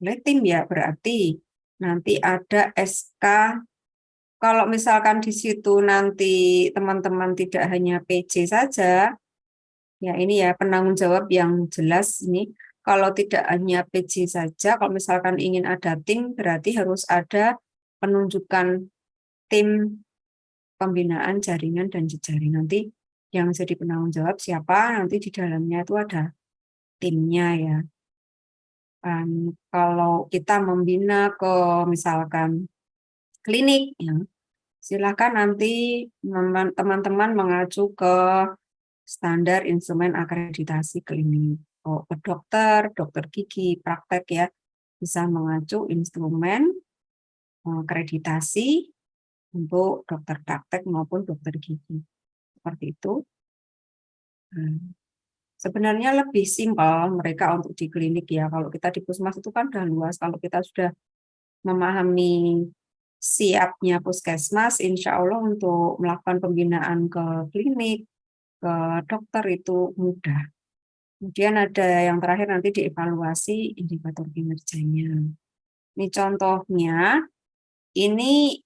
Oleh tim ya berarti nanti ada SK. Kalau misalkan di situ nanti teman-teman tidak hanya PJ saja, ya ini ya penanggung jawab yang jelas ini. Kalau tidak hanya PJ saja, kalau misalkan ingin ada tim, berarti harus ada penunjukan tim pembinaan jaringan dan jejaring. Nanti yang jadi penanggung jawab siapa, nanti di dalamnya itu ada timnya ya. Kalau kita membina ke misalkan klinik, ya, silakan nanti teman-teman mengacu ke standar instrumen akreditasi klinik. Ke dokter gigi praktek ya, bisa mengacu instrumen akreditasi untuk dokter praktek maupun dokter gigi. Seperti itu. Sebenarnya lebih simpel mereka untuk di klinik ya. Kalau kita di puskesmas itu kan udah luas. Kalau kita sudah memahami siapnya puskesmas, insya Allah untuk melakukan pembinaan ke klinik, ke dokter itu mudah. Kemudian ada yang terakhir nanti dievaluasi indikator kinerjanya. Ini contohnya, ini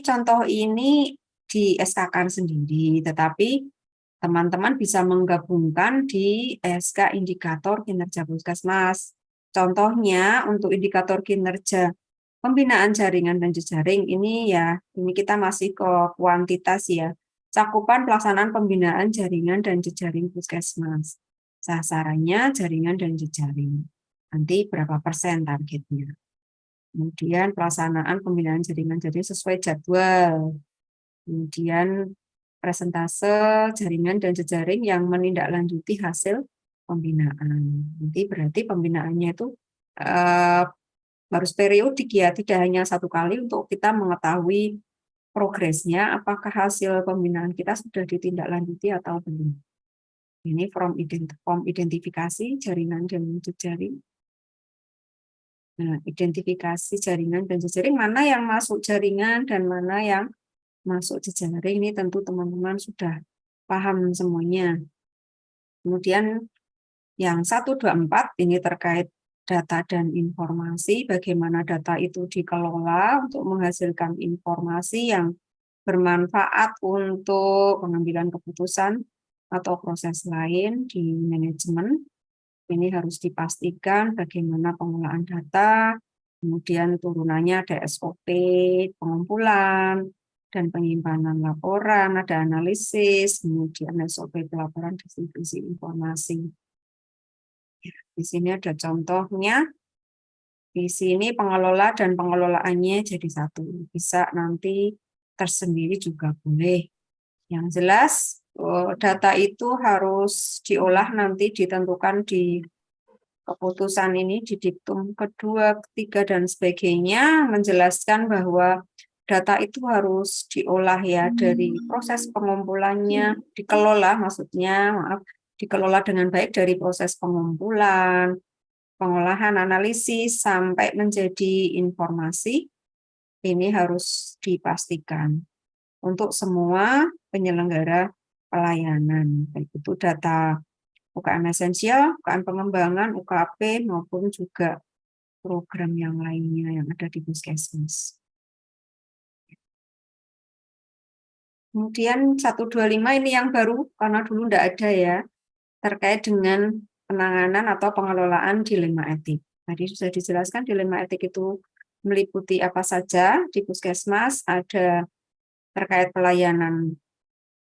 contoh ini di SK-kan sendiri, tetapi teman-teman bisa menggabungkan di SK indikator kinerja puskesmas. Contohnya untuk indikator kinerja pembinaan jaringan dan jejaring ini kita masih ke kuantitas ya. Cakupan pelaksanaan pembinaan jaringan dan jejaring puskesmas. Sasarannya jaringan dan jejaring. Nanti berapa persen targetnya. Kemudian pelaksanaan pembinaan jaringan jadi sesuai jadwal. Kemudian presentase jaringan dan jejaring yang menindaklanjuti hasil pembinaan. Nanti berarti pembinaannya itu harus periodik ya, tidak hanya satu kali untuk kita mengetahui progresnya, apakah hasil pembinaan kita sudah ditindaklanjuti atau belum. Ini form identifikasi jaringan dan jejaring. Nah, identifikasi jaringan dan jejaring, mana yang masuk jaringan dan mana yang masuk jejaring, ini tentu teman-teman sudah paham semuanya. Kemudian yang 124 ini terkait data dan informasi, bagaimana data itu dikelola untuk menghasilkan informasi yang bermanfaat untuk pengambilan keputusan atau proses lain di manajemen. Ini harus dipastikan bagaimana pengolahan data, kemudian turunannya ada SOP, pengumpulan, dan penyimpanan laporan, ada analisis, kemudian SOP pelaporan distribusi informasi. Di sini ada contohnya. Di sini pengelola dan pengelolaannya jadi satu. Bisa nanti tersendiri juga boleh. Yang jelas, data itu harus diolah nanti ditentukan di keputusan ini di diktum kedua, ketiga, dan sebagainya, menjelaskan bahwa data itu harus diolah ya dari proses pengumpulannya, dikelola dikelola dengan baik dari proses pengumpulan, pengolahan, analisis, sampai menjadi informasi. Ini harus dipastikan untuk semua penyelenggara pelayanan, baik itu data UKM esensial, UKM pengembangan, UKP, maupun juga program yang lainnya yang ada di puskesmas. Kemudian 125 ini yang baru, karena dulu tidak ada ya, terkait dengan penanganan atau pengelolaan dilema etik. Tadi sudah dijelaskan dilema etik itu meliputi apa saja di puskesmas, ada terkait pelayanan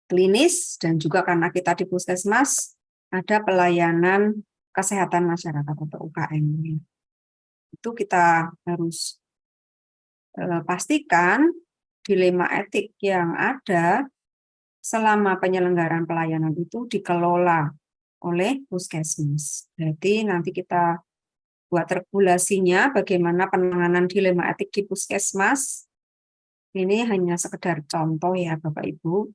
klinis, dan juga karena kita di puskesmas, ada pelayanan kesehatan masyarakat atau UKM. Itu kita harus pastikan dilema etik yang ada selama penyelenggaraan pelayanan itu dikelola oleh puskesmas. Jadi nanti kita buat regulasinya bagaimana penanganan dilema etik di puskesmas. Ini hanya sekedar contoh ya Bapak Ibu.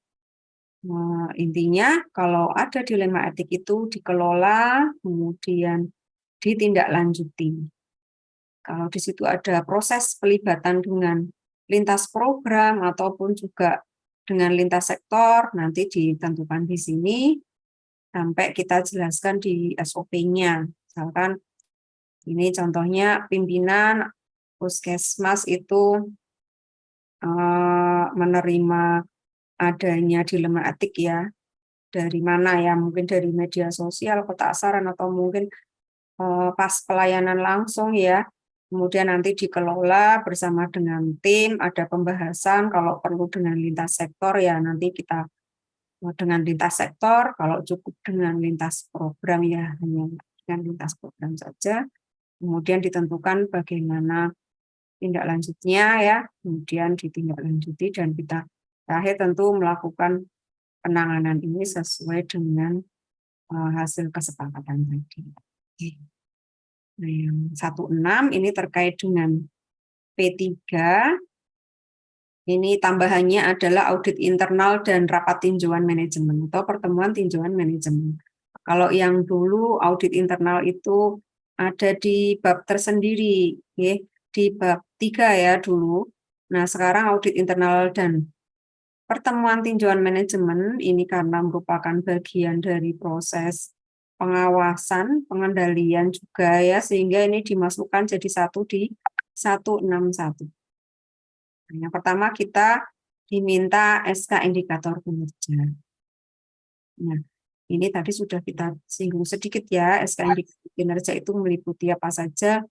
Intinya kalau ada dilema etik itu dikelola, kemudian ditindaklanjuti. Kalau di situ ada proses pelibatan dengan lintas program ataupun juga dengan lintas sektor, nanti ditentukan di sini sampai kita jelaskan di SOP-nya. Misalkan ini contohnya pimpinan puskesmas itu menerima adanya dilema etik ya. Dari mana ya? Mungkin dari media sosial, kotak saran, atau mungkin pas pelayanan langsung ya. Kemudian nanti dikelola bersama dengan tim, ada pembahasan kalau perlu dengan lintas sektor ya nanti kita dengan lintas sektor, kalau cukup dengan lintas program ya hanya dengan lintas program saja. Kemudian ditentukan bagaimana tindak lanjutnya ya, kemudian ditindaklanjuti dan kita terakhir tentu melakukan penanganan ini sesuai dengan hasil kesepakatan tadi. Nah, yang 16 ini terkait dengan P3. Ini tambahannya adalah audit internal dan rapat tinjauan manajemen atau pertemuan tinjauan manajemen. Kalau yang dulu audit internal itu ada di bab tersendiri, ya, di bab 3 ya dulu. Nah, sekarang audit internal dan pertemuan tinjauan manajemen ini karena merupakan bagian dari proses pengawasan, pengendalian juga ya, sehingga ini dimasukkan jadi satu di 161. Yang pertama kita diminta SK indikator kinerja. Nah, ini tadi sudah kita singgung sedikit ya, SK indikator kinerja itu meliputi apa saja,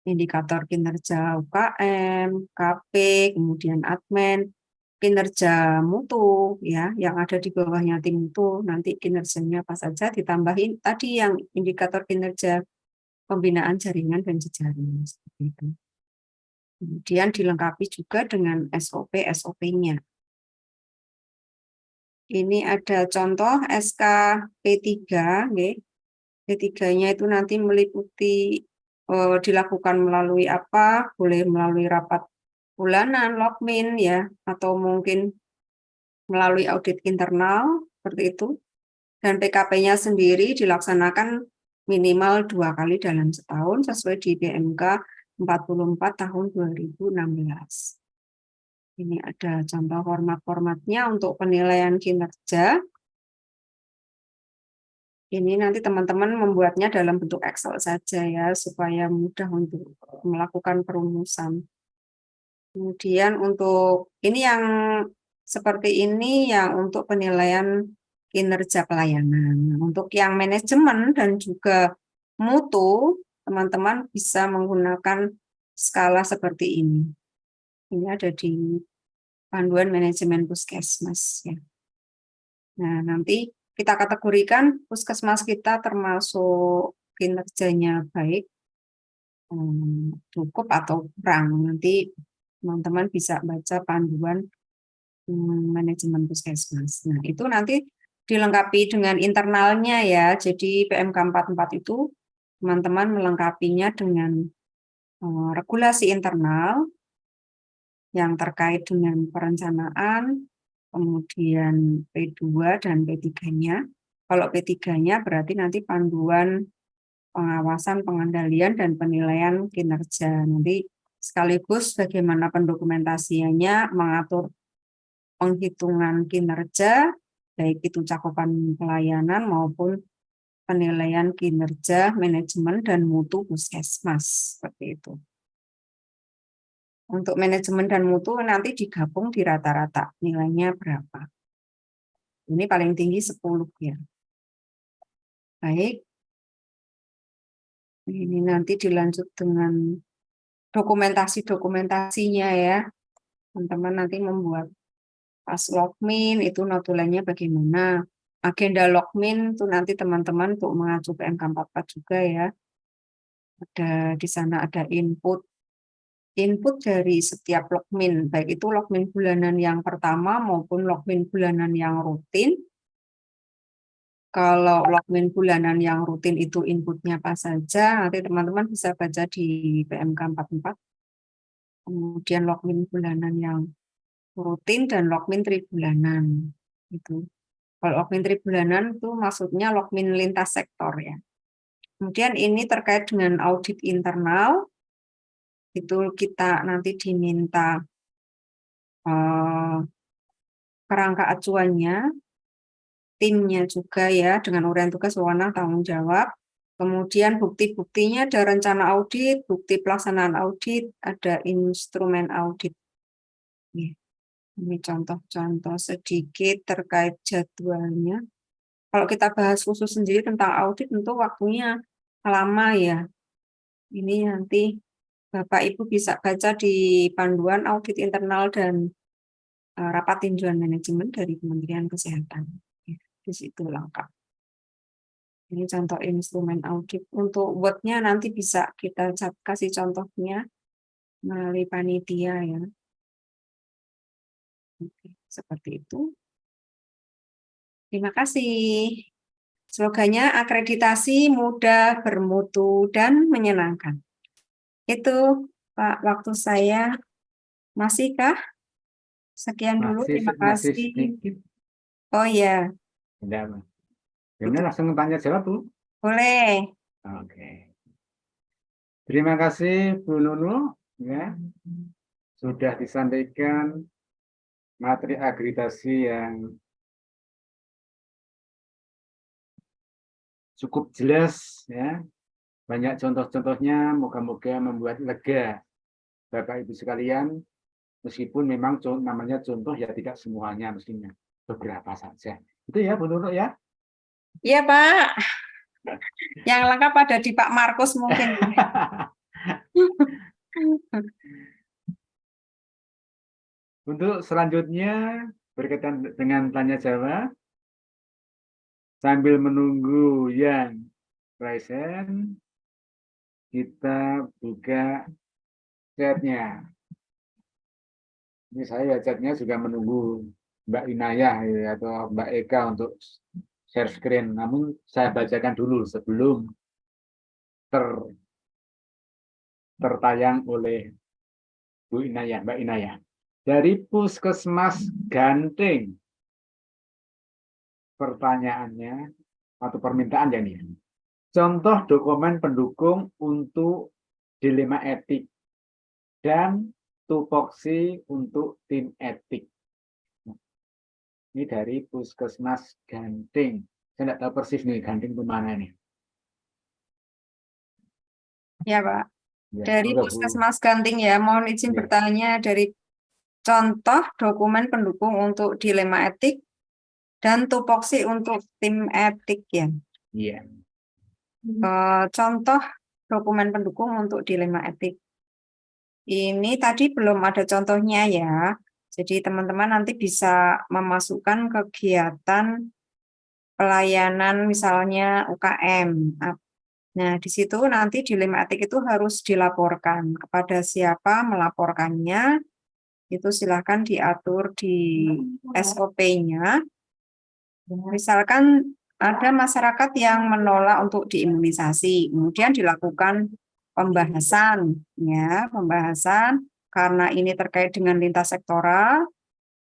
indikator kinerja UKM, KP, kemudian admin, kinerja mutu ya, yang ada di bawahnya tim mutu, nanti kinerjanya apa saja, ditambahin tadi yang indikator kinerja pembinaan jaringan dan jejaring seperti itu. Kemudian dilengkapi juga dengan SOP-nya. Ini ada contoh SK P3, P3-nya itu nanti meliputi dilakukan melalui apa, boleh melalui rapat bulanan, logmin ya, atau mungkin melalui audit internal seperti itu. Dan PKP-nya sendiri dilaksanakan minimal 2 kali dalam setahun sesuai di PMK 44 tahun 2016. Ini ada contoh format-formatnya untuk penilaian kinerja. Ini nanti teman-teman membuatnya dalam bentuk Excel saja ya, supaya mudah untuk melakukan perumusan. Kemudian untuk ini yang seperti ini yang untuk penilaian kinerja pelayanan. Untuk yang manajemen dan juga mutu, teman-teman bisa menggunakan skala seperti ini. Ini ada di panduan manajemen puskesmas ya. Nah, nanti kita kategorikan puskesmas kita termasuk kinerjanya baik, cukup atau kurang. Nanti teman-teman bisa baca panduan manajemen puskesmas. Nah, itu nanti dilengkapi dengan internalnya ya. Jadi PMK 44 itu teman-teman melengkapinya dengan regulasi internal yang terkait dengan perencanaan, kemudian P2 dan P3-nya. Kalau P3-nya berarti nanti panduan pengawasan, pengendalian, dan penilaian kinerja. Nanti sekaligus bagaimana pendokumentasiannya, mengatur penghitungan kinerja, baik itu cakupan pelayanan maupun penilaian kinerja, manajemen, dan mutu puskesmas. Seperti itu. Untuk manajemen dan mutu nanti digabung di rata-rata, nilainya berapa. Ini paling tinggi 10 ya. Baik. Ini nanti dilanjut dengan dokumentasinya ya. Teman-teman nanti membuat pas logmin itu notulennya bagaimana. Agenda logmin itu nanti teman-teman untuk mengacu PMK 44 juga ya. Ada di sana ada input dari setiap logmin, baik itu logmin bulanan yang pertama maupun logmin bulanan yang rutin. Kalau logmin bulanan yang rutin itu inputnya apa saja, nanti teman-teman bisa baca di PMK 44. Kemudian logmin bulanan yang rutin dan logmin tribulanan. Itu. Kalau logmin tribulanan itu maksudnya logmin lintas sektor ya. Kemudian ini terkait dengan audit internal. Itu kita nanti diminta kerangka acuannya, timnya juga ya, dengan uraian tugas, wewenang, tanggung jawab. Kemudian bukti-buktinya ada rencana audit, bukti pelaksanaan audit, ada instrumen audit. Ini contoh-contoh sedikit terkait jadwalnya. Kalau kita bahas khusus sendiri tentang audit, tentu waktunya lama ya. Ini nanti Bapak Ibu bisa baca di panduan audit internal dan rapat tinjauan manajemen dari Kementerian Kesehatan. Di situ lengkap. Ini contoh instrumen audit. Untuk Word-nya nanti bisa kita kasih contohnya melalui panitia ya. Oke, seperti itu. Terima kasih. Slogannya akreditasi mudah, bermutu, dan menyenangkan. Itu Pak, waktu saya. Masihkah? Sekian dulu, terima masih kasih. sedikit. Oh ya, Enggak, Gimana langsung tanya jawab, Bu? boleh. Oke. Terima kasih Bu Nunu ya sudah disampaikan materi akreditasi yang cukup jelas ya. Banyak contoh-contohnya, moga-moga membuat lega Bapak Ibu sekalian, meskipun memang namanya contoh ya tidak semuanya mestinya, beberapa saja. Itu ya Bu Nunu ya. Iya Pak, yang lengkap ada di Pak Markus mungkin. Untuk selanjutnya berkaitan dengan tanya jawab, sambil menunggu yang present, kita buka chatnya. Ini saya chatnya juga menunggu Mbak Inayah ya, atau Mbak Eka untuk share screen. Namun saya bacakan dulu sebelum tertayang oleh Bu Inayah, Mbak Inayah. Dari Puskesmas Ganting, pertanyaannya atau permintaan ya nih. Contoh dokumen pendukung untuk dilema etik dan tupoksi untuk tim etik. Ini dari Puskesmas Ganting. Saya tidak tahu persis nih Ganting itu mana nih. Ya Pak, Ya, dari Bu. Puskesmas Ganting ya, mohon izin Ya. bertanya dari contoh dokumen pendukung untuk dilema etik dan tupoksi untuk tim etik ya. Iya. Contoh dokumen pendukung untuk dilema etik. Ini tadi belum ada contohnya ya. Jadi teman-teman nanti bisa memasukkan kegiatan pelayanan misalnya UKM. Nah, di situ nanti dilema etik itu harus dilaporkan. Kepada siapa melaporkannya, itu silahkan diatur di SOP-nya. Misalkan ada masyarakat yang menolak untuk diimunisasi, kemudian dilakukan pembahasan, ya, pembahasan karena ini terkait dengan lintas sektoral.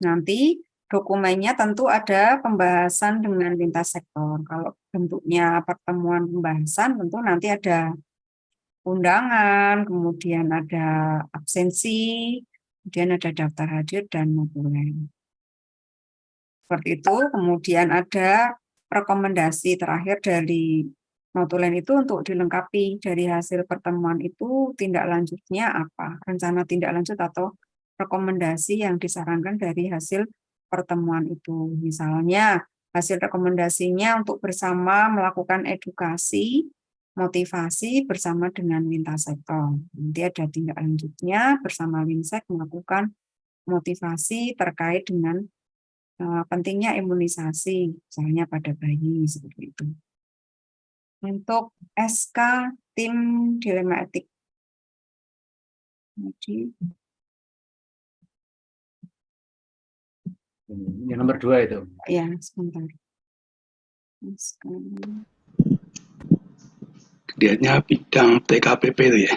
Nanti dokumennya tentu ada pembahasan dengan lintas sektor. Kalau bentuknya pertemuan pembahasan, tentu nanti ada undangan, kemudian ada absensi, kemudian ada daftar hadir dan notulen. Seperti itu, kemudian ada rekomendasi terakhir dari notulen itu untuk dilengkapi dari hasil pertemuan itu tindak lanjutnya apa, rencana tindak lanjut atau rekomendasi yang disarankan dari hasil pertemuan itu. Misalnya, hasil rekomendasinya untuk bersama melakukan edukasi, motivasi bersama dengan lintas sektor. Nanti ada tindak lanjutnya bersama Linsek melakukan motivasi terkait dengan pentingnya imunisasi, misalnya pada bayi, seperti itu. Untuk SK tim dilema etik. Jadi, yang nomor 2 itu. ya, sebentar. Lihatnya bidang TKPP itu ya?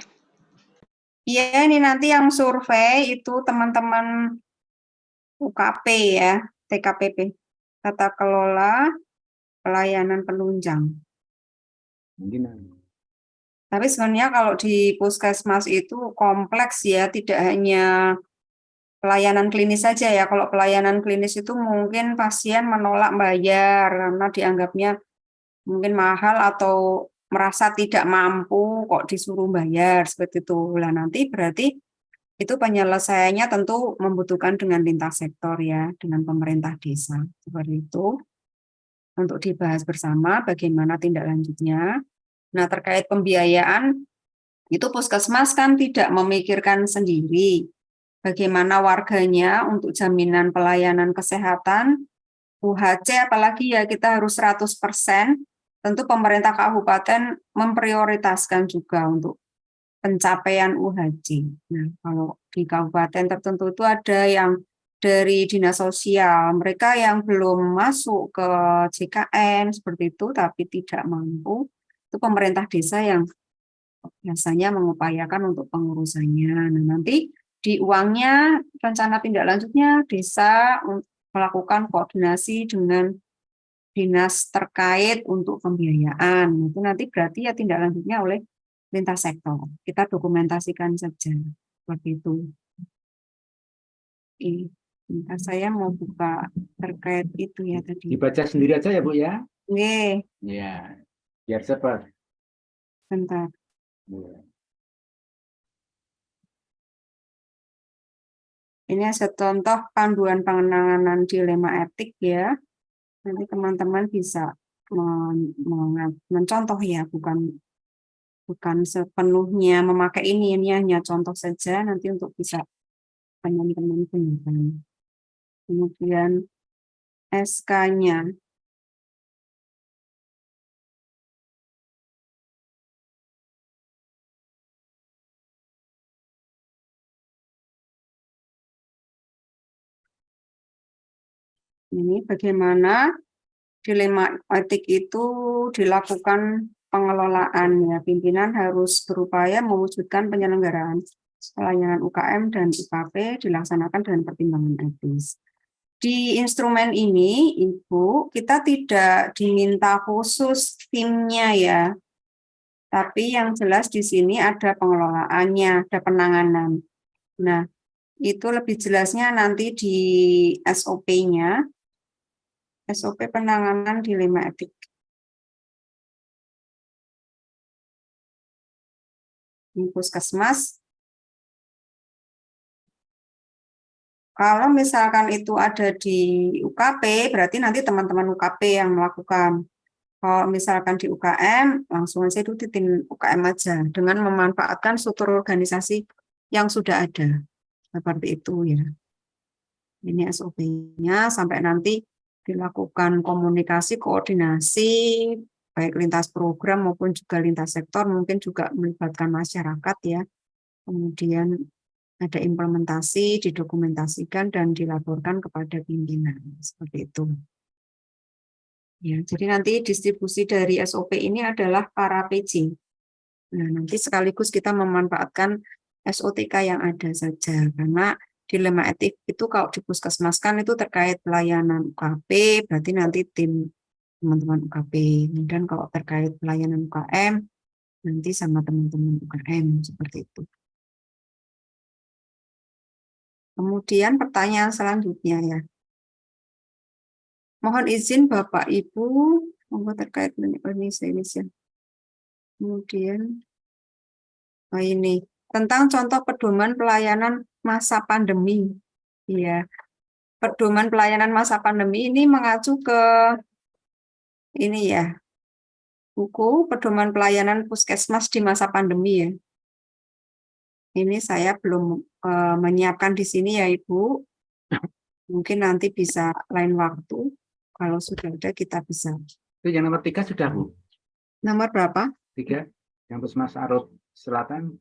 Iya, ini nanti yang survei itu teman-teman UKP ya, TKPP. Tata Kelola Pelayanan Penunjang. Mungkin. Tapi sebenarnya kalau di puskesmas itu kompleks ya, tidak hanya pelayanan klinis saja ya. Kalau pelayanan klinis itu mungkin pasien menolak bayar karena dianggapnya mungkin mahal atau merasa tidak mampu kok disuruh bayar seperti itu. Nah, nanti berarti itu penyelesaiannya tentu membutuhkan dengan lintas sektor ya, dengan pemerintah desa. Seperti itu. Untuk dibahas bersama bagaimana tindak lanjutnya. Nah, terkait pembiayaan, itu puskesmas kan tidak memikirkan sendiri bagaimana warganya untuk jaminan pelayanan kesehatan, UHC apalagi ya kita harus 100%, tentu pemerintah kabupaten memprioritaskan juga untuk pencapaian UHJ. Nah, kalau di kabupaten tertentu itu ada yang dari dinas sosial, mereka yang belum masuk ke JKN seperti itu, tapi tidak mampu, itu pemerintah desa yang biasanya mengupayakan untuk pengurusannya. Nah, nanti di uangnya, rencana tindak lanjutnya desa melakukan koordinasi dengan dinas terkait untuk pembiayaan. Itu nanti berarti ya tindak lanjutnya oleh lintas sektor. Kita dokumentasikan saja seperti itu. Bentar, saya mau buka terkait itu ya tadi. Dibaca sendiri aja ya Bu ya. Oke, Ya, biar cepat. bentar. Ya. Ini ada contoh panduan penanganan dilema etik ya. Nanti teman-teman bisa mencontoh ya, bukan sepenuhnya memakai ini hanya contoh saja nanti untuk bisa teman-teman gunakan. Kemudian SK-nya. Ini bagaimana dilema etik itu dilakukan pengelolaan ya. Pimpinan harus berupaya mewujudkan penyelenggaraan pelayanan UKM dan UKP dilaksanakan dengan pertimbangan etis. Di instrumen ini, Ibu, kita tidak diminta khusus timnya ya. Tapi yang jelas di sini ada pengelolaannya, ada penanganan. Nah, itu lebih jelasnya nanti di SOP-nya. SOP penanganan dilema etik. Di Puskesmas. Kalau misalkan itu ada di UKP, berarti nanti teman-teman UKP yang melakukan. Kalau misalkan di UKM, langsung aja itu di tim UKM aja, dengan memanfaatkan struktur organisasi yang sudah ada. Seperti itu ya. Ini SOP-nya, sampai nanti dilakukan komunikasi, koordinasi, baik lintas program maupun juga lintas sektor, mungkin juga melibatkan masyarakat ya. Kemudian ada implementasi, didokumentasikan, dan dilaporkan kepada pimpinan. Seperti itu. Ya, jadi nanti distribusi dari SOP ini adalah para PJ. Nah, nanti sekaligus kita memanfaatkan SOTK yang ada saja, karena dilema etik itu kalau di puskesmas kan itu terkait pelayanan UKP, berarti nanti tim teman-teman UKP. Kemudian kalau terkait pelayanan UKM, nanti sama teman-teman UKM, seperti itu. Kemudian pertanyaan selanjutnya ya. Mohon izin Bapak Ibu, monggo terkait Indonesia. Kemudian ini tentang contoh pedoman pelayanan masa pandemi. Ya, pedoman pelayanan masa pandemi ini mengacu ke ini ya, buku pedoman pelayanan puskesmas di masa pandemi ya. Ini saya belum menyiapkan di sini ya Ibu. Mungkin nanti bisa lain waktu. Kalau sudah ada kita bisa. Itu yang nomor 3 sudah Bu. Nomor berapa? 3, yang Puskesmas Arut Selatan.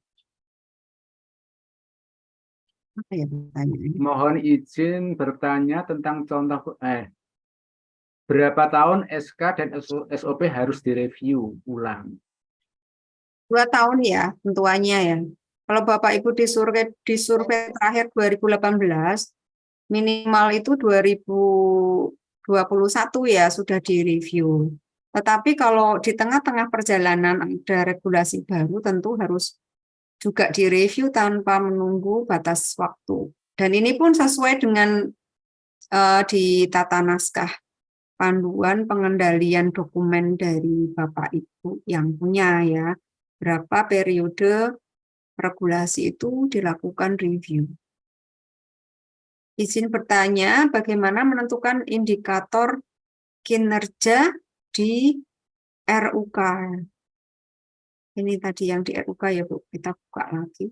Apa ya pertanyaannya? Mohon izin bertanya tentang contoh berapa tahun SK dan SOP harus direview ulang? 2 tahun ya tentuannya ya. Kalau Bapak Ibu di survei terakhir 2018, minimal itu 2021 ya sudah direview. Tetapi kalau di tengah-tengah perjalanan ada regulasi baru, tentu harus juga direview tanpa menunggu batas waktu. Dan ini pun sesuai dengan di tata naskah panduan pengendalian dokumen dari Bapak Ibu yang punya ya. Berapa periode regulasi itu dilakukan review. Izin bertanya, bagaimana menentukan indikator kinerja di RUK? Ini tadi yang di RUK ya Bu, kita buka lagi.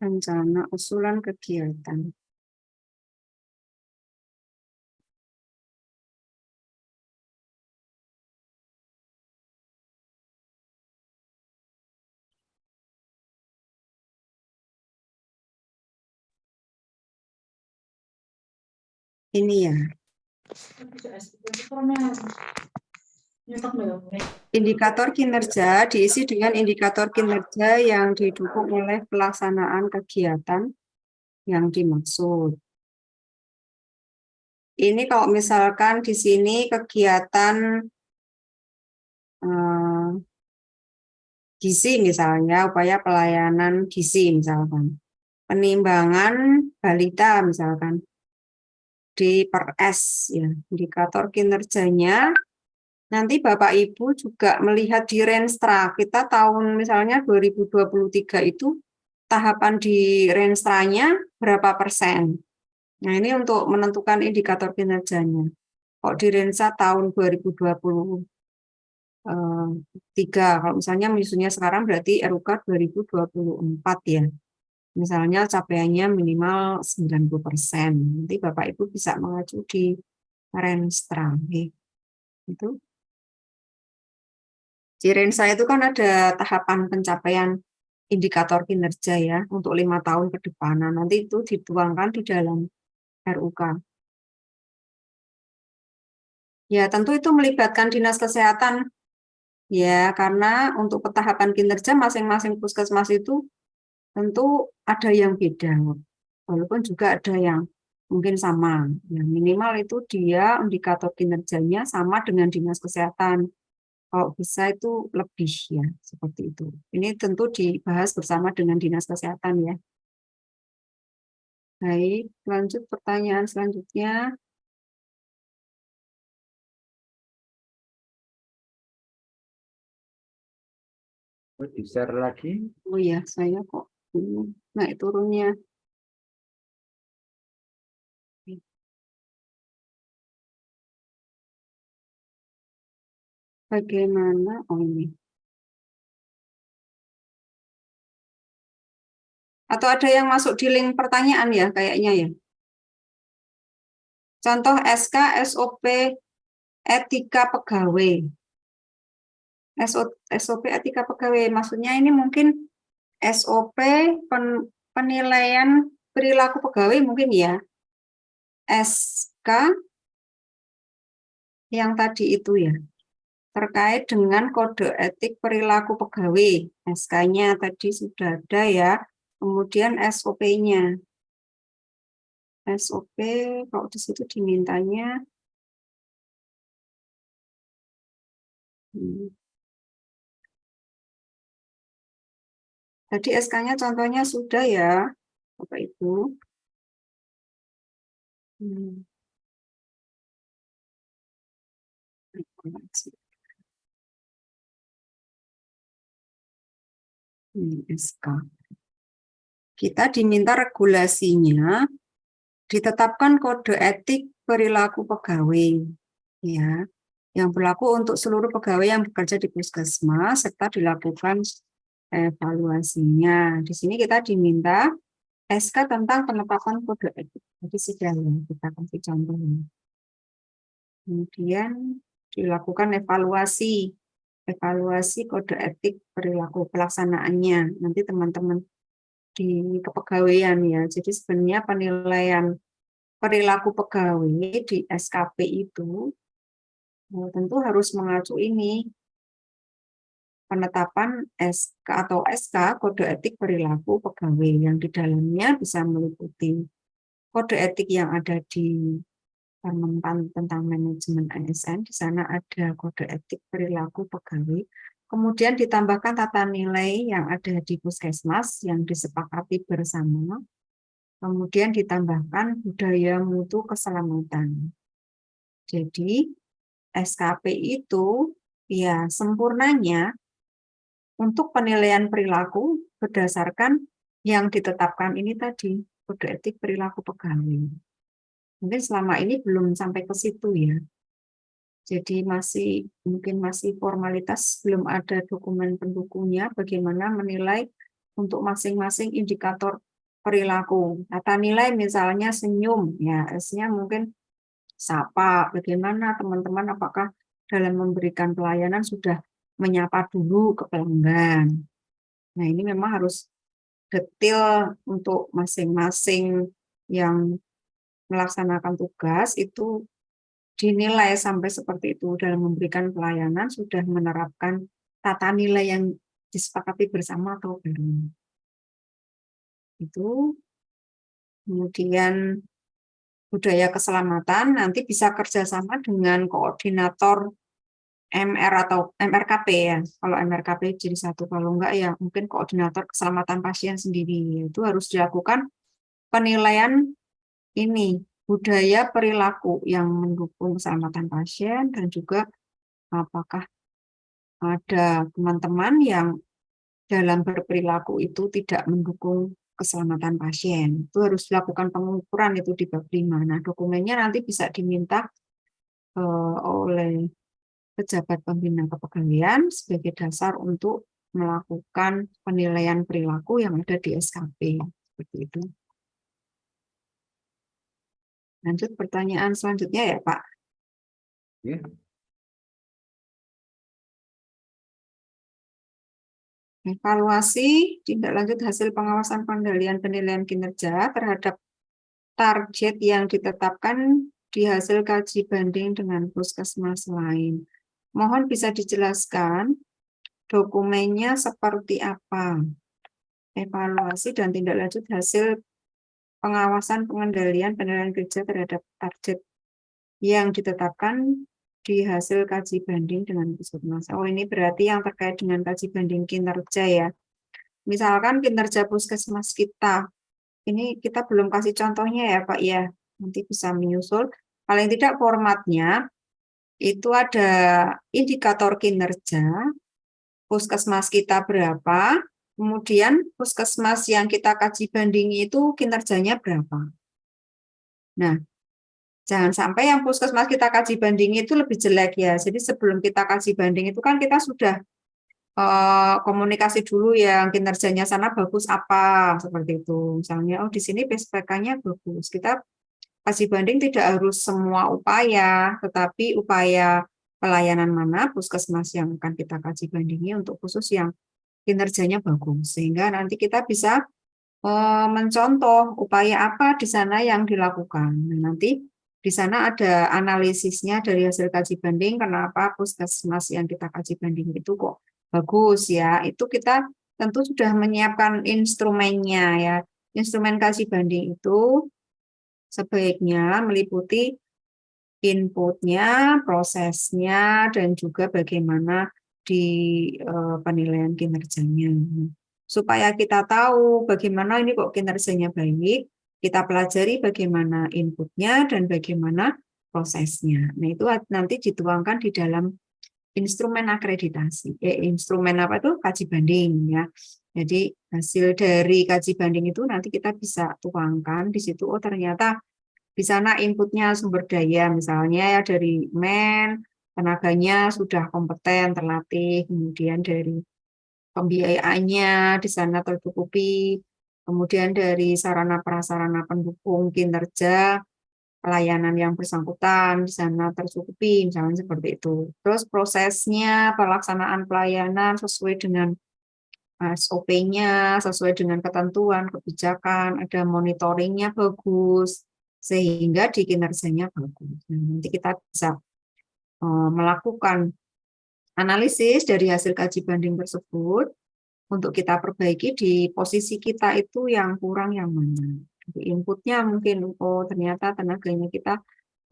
Rencana usulan kegiatan. Ini ya. Indikator kinerja diisi dengan indikator kinerja yang didukung oleh pelaksanaan kegiatan yang dimaksud. Ini kalau misalkan di sini kegiatan gizi misalnya, upaya pelayanan gizi misalkan. Penimbangan balita misalkan. Di per S ya, indikator kinerjanya. Nanti Bapak Ibu juga melihat di Renstra, kita tahun misalnya 2023 itu tahapan di Renstranya berapa persen. Nah ini untuk menentukan indikator kinerjanya. Kok di Renstra tahun 2023, kalau misalnya menyusunnya sekarang berarti RUK 2024 ya. Misalnya capaiannya minimal 90%. Nanti Bapak Ibu bisa mengacu di Renstra. Itu. Di Renstra itu kan ada tahapan pencapaian indikator kinerja ya untuk 5 tahun ke depan. Nah, nanti itu dituangkan di dalam RUK. Ya, tentu itu melibatkan Dinas Kesehatan. Ya, karena untuk tahapan kinerja masing-masing puskesmas itu tentu ada yang beda. Walaupun juga ada yang mungkin sama. Ya, minimal itu dia indikator kinerjanya sama dengan Dinas Kesehatan. Kalau bisa itu lebih ya, seperti itu. Ini tentu dibahas bersama dengan Dinas Kesehatan ya. Baik, lanjut pertanyaan selanjutnya. Di-share lagi. Oh ya, saya kok naik turunnya. Bagaimana? Oh ini. Atau ada yang masuk di link pertanyaan ya, kayaknya ya. Contoh SK, SOP, etika pegawai. SOP etika pegawai, maksudnya ini mungkin SOP penilaian perilaku pegawai mungkin ya. SK yang tadi itu ya, terkait dengan kode etik perilaku pegawai. SK-nya tadi sudah ada ya, kemudian SOP-nya. SOP kalau di situ dimintanya tadi SK-nya contohnya sudah ya, Bapak Ibu. SK. Kita diminta regulasinya ditetapkan kode etik perilaku pegawai ya, yang berlaku untuk seluruh pegawai yang bekerja di puskesmas serta dilakukan evaluasinya. Di sini kita diminta SK tentang penetapan kode etik. Jadi sudah ya, kita kasih contohnya. Kemudian dilakukan evaluasi kode etik perilaku pelaksanaannya. Nanti teman-teman di kepegawaian ya. Jadi sebenarnya penilaian perilaku pegawai di SKP itu tentu harus mengacu ini penetapan SK atau SK kode etik perilaku pegawai yang di dalamnya bisa meliputi kode etik yang ada di Permen tentang manajemen ASN. Di sana ada kode etik perilaku pegawai. Kemudian ditambahkan tata nilai yang ada di puskesmas yang disepakati bersama. Kemudian ditambahkan budaya mutu keselamatan. Jadi SKP itu ya sempurnanya untuk penilaian perilaku berdasarkan yang ditetapkan ini tadi, kode etik perilaku pegawai. Mungkin selama ini belum sampai ke situ ya. Jadi mungkin masih formalitas, belum ada dokumen pendukungnya bagaimana menilai untuk masing-masing indikator perilaku. Tata nilai misalnya senyum, ya S-nya mungkin sapa. Bagaimana teman-teman, apakah dalam memberikan pelayanan sudah menyapa dulu ke pelanggan. Nah, ini memang harus detail untuk masing-masing yang melaksanakan tugas itu dinilai sampai seperti itu dalam memberikan pelayanan sudah menerapkan tata nilai yang disepakati bersama atau belum. Itu. Kemudian budaya keselamatan nanti bisa kerjasama dengan koordinator MR atau MRKP ya. Kalau MRKP jadi satu, kalau enggak ya mungkin koordinator keselamatan pasien sendiri. Itu harus dilakukan penilaian ini budaya perilaku yang mendukung keselamatan pasien dan juga apakah ada teman-teman yang dalam berperilaku itu tidak mendukung keselamatan pasien. Itu harus dilakukan pengukuran itu di bab 5. Nah, dokumennya nanti bisa diminta oleh pejabat pembina kepegawaian sebagai dasar untuk melakukan penilaian perilaku yang ada di SKP. Seperti itu. Lanjut pertanyaan selanjutnya ya, Pak. Ya. Evaluasi tindak lanjut hasil pengawasan pengendalian penilaian kinerja terhadap target yang ditetapkan di hasil kaji banding dengan puskesmas lain. Mohon bisa dijelaskan dokumennya seperti apa? Evaluasi dan tindak lanjut hasil pengawasan pengendalian penilaian kinerja terhadap target yang ditetapkan di hasil kaji banding dengan puskesmas. Oh, ini berarti yang terkait dengan kaji banding kinerja ya. Misalkan kinerja puskesmas kita, ini kita belum kasih contohnya ya Pak ya, nanti bisa menyusul. Paling tidak formatnya itu ada indikator kinerja, puskesmas kita berapa, kemudian puskesmas yang kita kaji bandingi itu kinerjanya berapa. Nah, jangan sampai yang puskesmas kita kaji banding itu lebih jelek ya. Jadi sebelum kita kaji banding itu kan kita sudah komunikasi dulu yang kinerjanya sana bagus apa, seperti itu. Misalnya, oh di sini PSPK-nya bagus. Kita kaji banding tidak harus semua upaya, tetapi upaya pelayanan mana puskesmas yang akan kita kaji bandingi untuk khusus yang kinerjanya bagus. Sehingga nanti kita bisa mencontoh upaya apa di sana yang dilakukan. Nah, nanti di sana ada analisisnya dari hasil kaji banding, kenapa puskesmas yang kita kaji banding itu kok bagus ya. Itu kita tentu sudah menyiapkan instrumennya ya. Instrumen kaji banding itu sebaiknya meliputi inputnya, prosesnya, dan juga bagaimana di penilaian kinerjanya. Supaya kita tahu bagaimana ini kok kinerjanya baik, kita pelajari bagaimana inputnya dan bagaimana prosesnya. Nah, itu nanti dituangkan di dalam instrumen akreditasi. Instrumen apa itu? Kaji banding ya. Jadi hasil dari kaji banding itu nanti kita bisa tuangkan di situ. Oh, ternyata di sana inputnya sumber daya, misalnya ya dari tenaganya sudah kompeten, terlatih, kemudian dari pembiayaannya di sana tercukupi, kemudian dari sarana prasarana pendukung kinerja pelayanan yang bersangkutan di sana tercukupi, misalnya seperti itu. Terus prosesnya pelaksanaan pelayanan sesuai dengan SOP-nya, sesuai dengan ketentuan kebijakan, ada monitoringnya bagus, sehingga di kinerjanya bagus. Nah, nanti kita bisa melakukan analisis dari hasil kaji banding tersebut untuk kita perbaiki di posisi kita itu yang kurang yang mana. Di inputnya mungkin oh ternyata tenaganya kita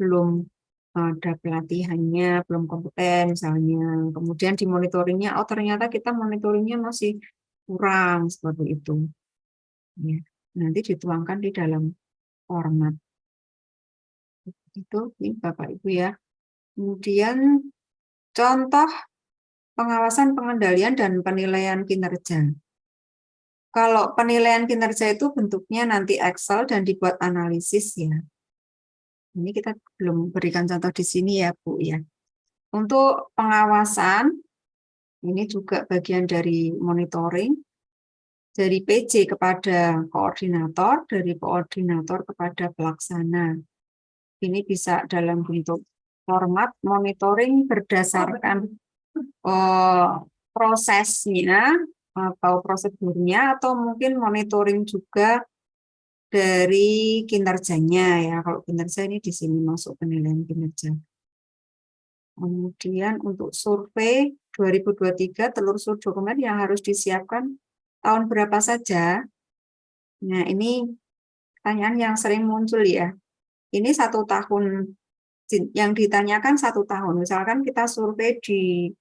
belum ada pelatihannya, belum kompeten misalnya. Kemudian di monitoringnya oh ternyata kita monitoringnya masih kurang seperti itu. Ya, nanti dituangkan di dalam format. Itu ini Bapak Ibu ya. Kemudian contoh pengawasan, pengendalian, dan penilaian kinerja. Kalau penilaian kinerja itu bentuknya nanti Excel dan dibuat analisis ya. Ini kita belum berikan contoh di sini ya Bu ya. Untuk pengawasan, ini juga bagian dari monitoring. dari PJ kepada koordinator, dari koordinator kepada pelaksana. Ini bisa dalam bentuk format monitoring berdasarkan prosesnya atau prosedurnya, atau mungkin monitoring juga dari kinerjanya ya. Kalau kinerja ini di sini masuk penilaian kinerja. Kemudian untuk survei 2023 telusur dokumen yang harus disiapkan tahun berapa saja. Nah, ini pertanyaan yang sering muncul ya. Ini 1 tahun, yang ditanyakan 1 tahun. Misalkan kita survei di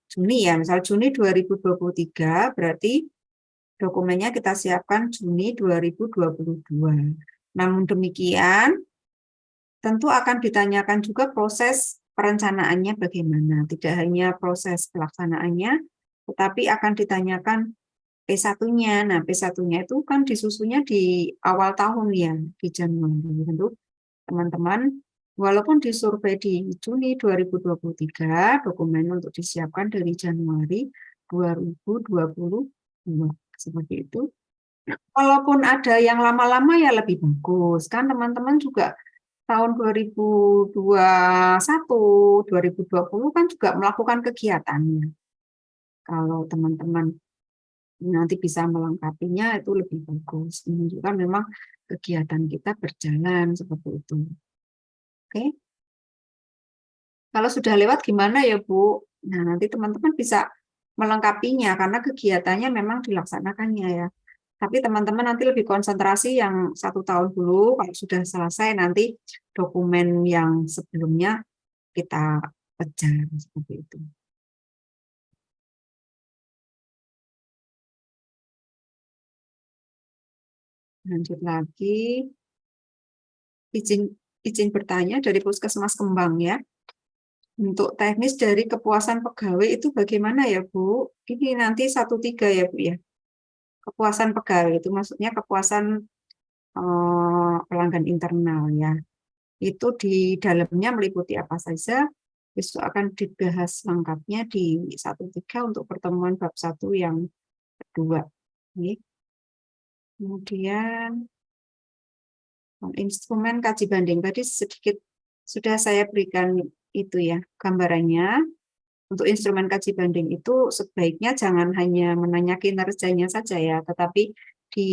Juni ya, misal Juni 2023, berarti dokumennya kita siapkan Juni 2022. Namun demikian, tentu akan ditanyakan juga proses perencanaannya bagaimana. Tidak hanya proses pelaksanaannya, tetapi akan ditanyakan P1-nya. Nah, P1-nya itu kan disusunnya di awal tahun ya, di Januari. Tentu teman-teman, walaupun disurvei di Juni 2023, dokumen untuk disiapkan dari Januari 2022. Seperti itu. Walaupun ada yang lama-lama ya lebih bagus. Kan teman-teman juga tahun 2021, 2020 kan juga melakukan kegiatannya. Kalau teman-teman nanti bisa melengkapinya itu lebih bagus. Menunjukkan memang kegiatan kita berjalan seperti itu. Oke. Kalau sudah lewat gimana ya Bu? Nah, nanti teman-teman bisa melengkapinya karena kegiatannya memang dilaksanakannya ya. Tapi teman-teman nanti lebih konsentrasi yang 1 tahun dulu. Kalau sudah selesai nanti dokumen yang sebelumnya kita kejar seperti itu. Lanjut lagi. Izin bertanya dari Puskesmas Kembang ya. Untuk teknis dari kepuasan pegawai itu bagaimana ya Bu? Ini nanti 1.3 ya Bu ya. Kepuasan pegawai itu maksudnya kepuasan pelanggan internal ya. Itu di dalamnya meliputi apa saja. Besok akan dibahas lengkapnya di 1.3 untuk pertemuan bab 1 yang kedua. Kemudian instrumen kaji banding tadi sedikit sudah saya berikan itu ya gambarannya. Untuk instrumen kaji banding itu sebaiknya jangan hanya menanya kinerjanya saja ya, tetapi di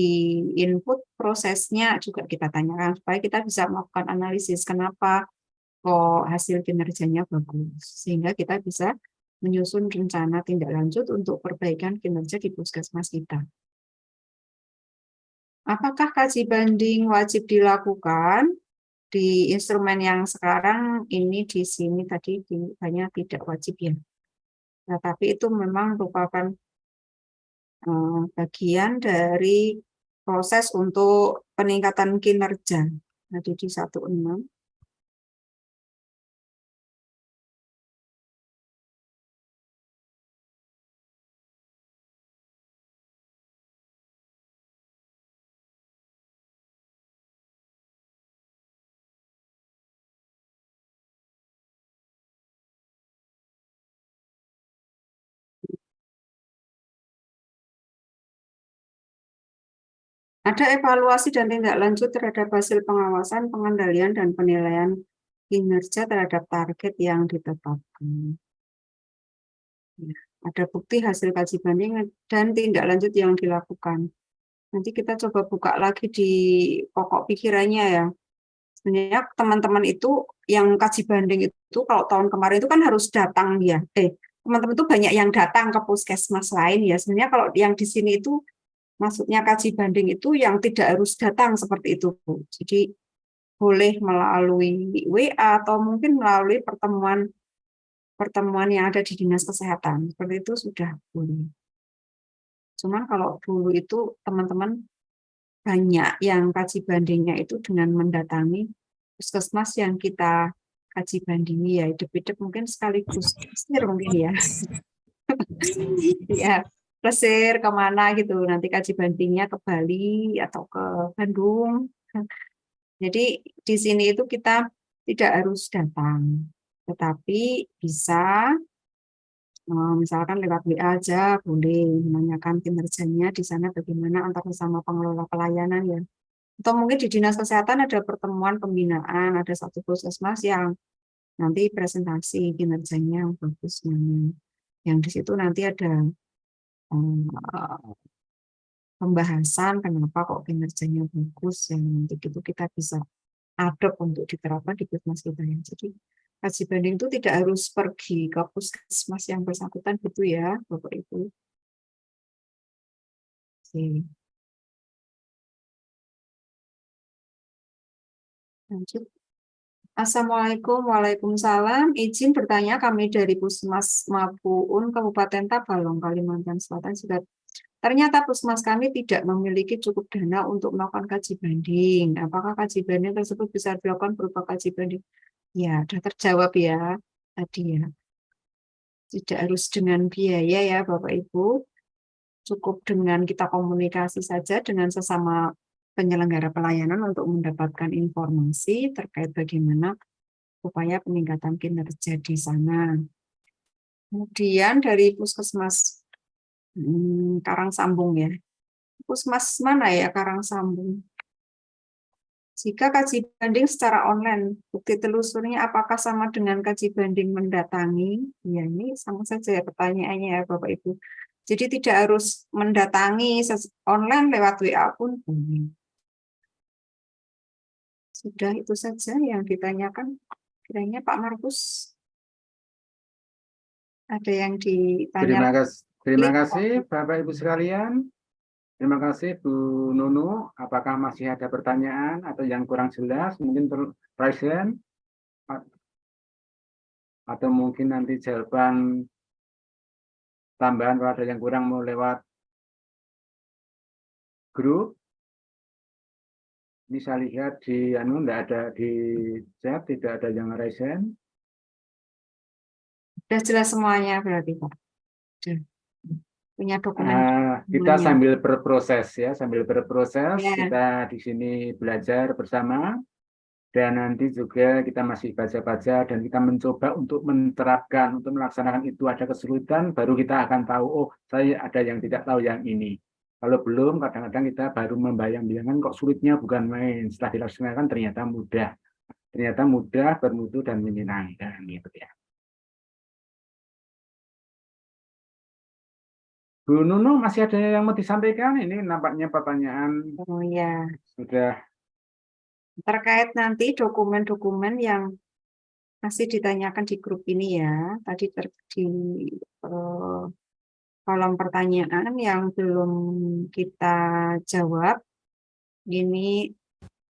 input prosesnya juga kita tanyakan supaya kita bisa melakukan analisis kenapa kok hasil kinerjanya bagus, sehingga kita bisa menyusun rencana tindak lanjut untuk perbaikan kinerja di puskesmas kita. Apakah kaji banding wajib dilakukan? Di instrumen yang sekarang ini di sini tadi hanya tidak wajib ya. Nah, tapi itu memang merupakan bagian dari proses untuk peningkatan kinerja. Jadi di 16. Ada evaluasi dan tindak lanjut terhadap hasil pengawasan, pengendalian, dan penilaian kinerja terhadap target yang ditetapkan. Ya, ada bukti hasil kaji banding dan tindak lanjut yang dilakukan. Nanti kita coba buka lagi di pokok pikirannya ya. Sebenarnya teman-teman itu yang kaji banding itu kalau tahun kemarin itu kan harus datang ya. Teman-teman itu banyak yang datang ke puskesmas lain ya. Sebenarnya kalau yang di sini itu maksudnya kaji banding itu yang tidak harus datang seperti itu, Bu. Jadi boleh melalui WA atau mungkin melalui pertemuan yang ada di Dinas Kesehatan. Seperti itu sudah boleh. Cuman kalau dulu itu teman-teman banyak yang kaji bandingnya itu dengan mendatangi puskesmas yang kita kaji bandingi ya, hidup-hidup mungkin sekaligus mungkin ya. Ya. Plesir kemana gitu, nanti kaji bandingnya ke Bali atau ke Bandung. Jadi di sini itu kita tidak harus datang, tetapi bisa Misalkan lewat WA aja boleh menanyakan kinerjanya di sana bagaimana antar sama pengelola pelayanan ya. Atau mungkin di dinas kesehatan ada pertemuan pembinaan, ada satu puskesmas yang nanti presentasi kinerjanya yang bagus mana. Yang di situ nanti ada pembahasan kenapa kok kinerjanya bagus yang nanti itu kita bisa adopt untuk diterapkan di puskesmas kita ya. Jadi kaji banding itu tidak harus pergi ke puskesmas yang bersangkutan gitu ya, Bapak Ibu. Oke. Lanjut. Assalamualaikum, waalaikumsalam. Izin bertanya, kami dari Puskesmas Mapuun, Kabupaten Tabalong, Kalimantan Selatan. Ternyata puskesmas kami tidak memiliki cukup dana untuk melakukan kaji banding. Apakah kaji banding tersebut bisa dilakukan berupa kaji banding? Ya, sudah terjawab ya tadi ya. Tidak harus dengan biaya ya Bapak Ibu. Cukup dengan kita komunikasi saja dengan sesama penyelenggara pelayanan untuk mendapatkan informasi terkait bagaimana upaya peningkatan kinerja di sana. Kemudian dari Puskesmas Karangsambung ya. Puskesmas mana ya Karangsambung? Jika kaji banding secara online, bukti telusurnya apakah sama dengan kaji banding mendatangi? Ya, ini sama saja ya pertanyaannya ya Bapak Ibu. Jadi tidak harus mendatangi online lewat WA pun boleh. Sudah itu saja yang ditanyakan. Kiranya Pak Markus ada yang ditanya. Terima kasih Bapak Ibu sekalian. Terima kasih Bu Nunu. Apakah masih ada pertanyaan atau yang kurang jelas? Mungkin present atau mungkin nanti jawaban tambahan kalau ada yang kurang mau lewat grup. Bisa lihat di enggak ada di chat, tidak ada yang resen. Sudah jelas semuanya berarti Pak. Punya dokumen. Kita sambil berproses ya, Ya. Kita di sini belajar bersama dan nanti juga kita masih baca-baca dan kita mencoba untuk menerapkan, untuk melaksanakan itu. Ada kesulitan, baru kita akan tahu, oh saya ada yang tidak tahu yang ini. Kalau belum, kadang-kadang kita baru membayang-bayangkan kok sulitnya bukan main. Setelah dilaksanakan ternyata mudah, bermutu dan menyenangkan gitu ya. Bu Nunu, masih ada yang mau disampaikan? Ini nampaknya pertanyaan ya. Sudah. Terkait nanti dokumen-dokumen yang masih ditanyakan di grup ini ya. Tadi di kolom pertanyaan yang belum kita jawab. Ini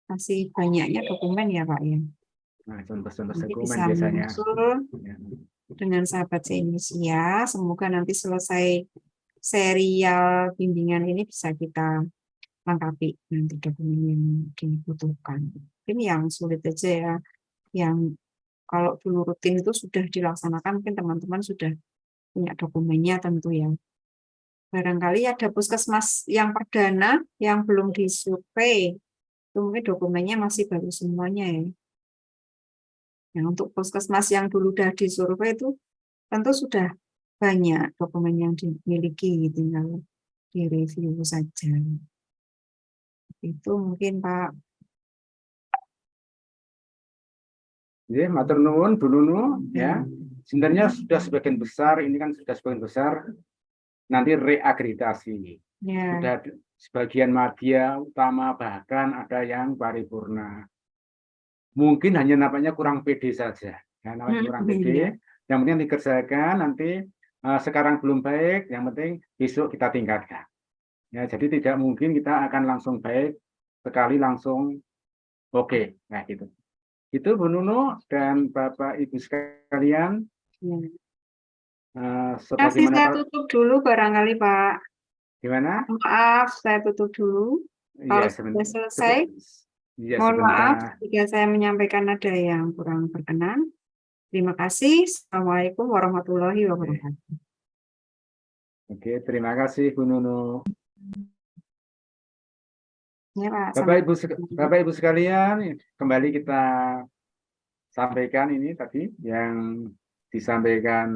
masih banyaknya dokumen ya Pak ya. Nah, contoh-contoh Nanti dokumen bisa biasanya. muncul dengan sahabat se-Indonesia. Semoga nanti selesai serial bimbingan ini bisa kita lengkapi nanti dokumen yang dibutuhkan. Ini yang sulit aja ya, yang kalau dulu rutin itu sudah dilaksanakan, mungkin teman-teman sudah punya dokumennya tentu ya. Barangkali ada puskesmas yang perdana yang belum disurvei, itu mungkin dokumennya masih baru semuanya ya. Nah, untuk puskesmas yang dulu sudah disurvei itu tentu sudah banyak dokumen yang dimiliki, tinggal direview saja. Itu mungkin Pak. Ya, matur nuwun Bu Nunu ya. Sebenarnya sudah sebagian besar, ini kan sudah sebagian besar nanti reakreditasi. Ya. Sudah sebagian media utama, bahkan ada yang paripurna. Mungkin hanya nampaknya kurang pede saja. Ya, namanya kurang pede. Yang penting dikerjakan nanti sekarang belum baik, yang penting besok kita tingkatkan. Ya, jadi tidak mungkin kita akan langsung baik sekali langsung oke. Nah, gitu. Itu Bu Nunu dan Bapak Ibu sekalian. Ya. Saya tutup dulu barangkali Pak. Gimana? Maaf, saya tutup dulu. Kalau Ya, sudah selesai, ya, mohon maaf jika saya menyampaikan ada yang kurang berkenan. Terima kasih. Assalamualaikum warahmatullahi wabarakatuh. Oke, terima kasih Bu Nunu. Ya, Pak. Bapak Ibu sekalian, kembali kita sampaikan ini tadi yang disampaikan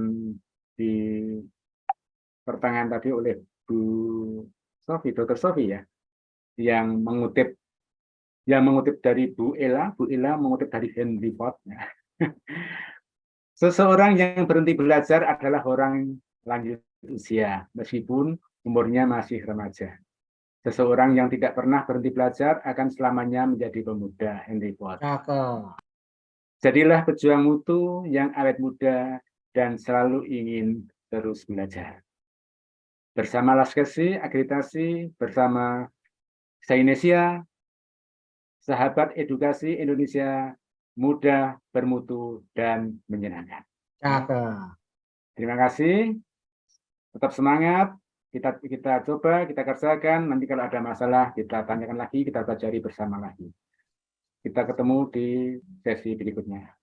di pertengahan tadi oleh Bu Sofi, Dr. Sofi ya, yang mengutip dari Bu Ella mengutip dari Henry Ford. Ya. Seseorang yang berhenti belajar adalah orang lanjut usia, meskipun umurnya masih remaja. Seseorang yang tidak pernah berhenti belajar akan selamanya menjadi pemuda, Henry Ford. Jadilah pejuang mutu yang awet muda dan selalu ingin terus belajar. Bersama Laskesi, akreditasi, bersama Sainesia, sahabat edukasi Indonesia, mudah, bermutu, dan menyenangkan. Terima kasih. Tetap semangat. Kita coba, kita kerjakan. Nanti kalau ada masalah, kita tanyakan lagi, kita pelajari bersama lagi. Kita ketemu di sesi berikutnya.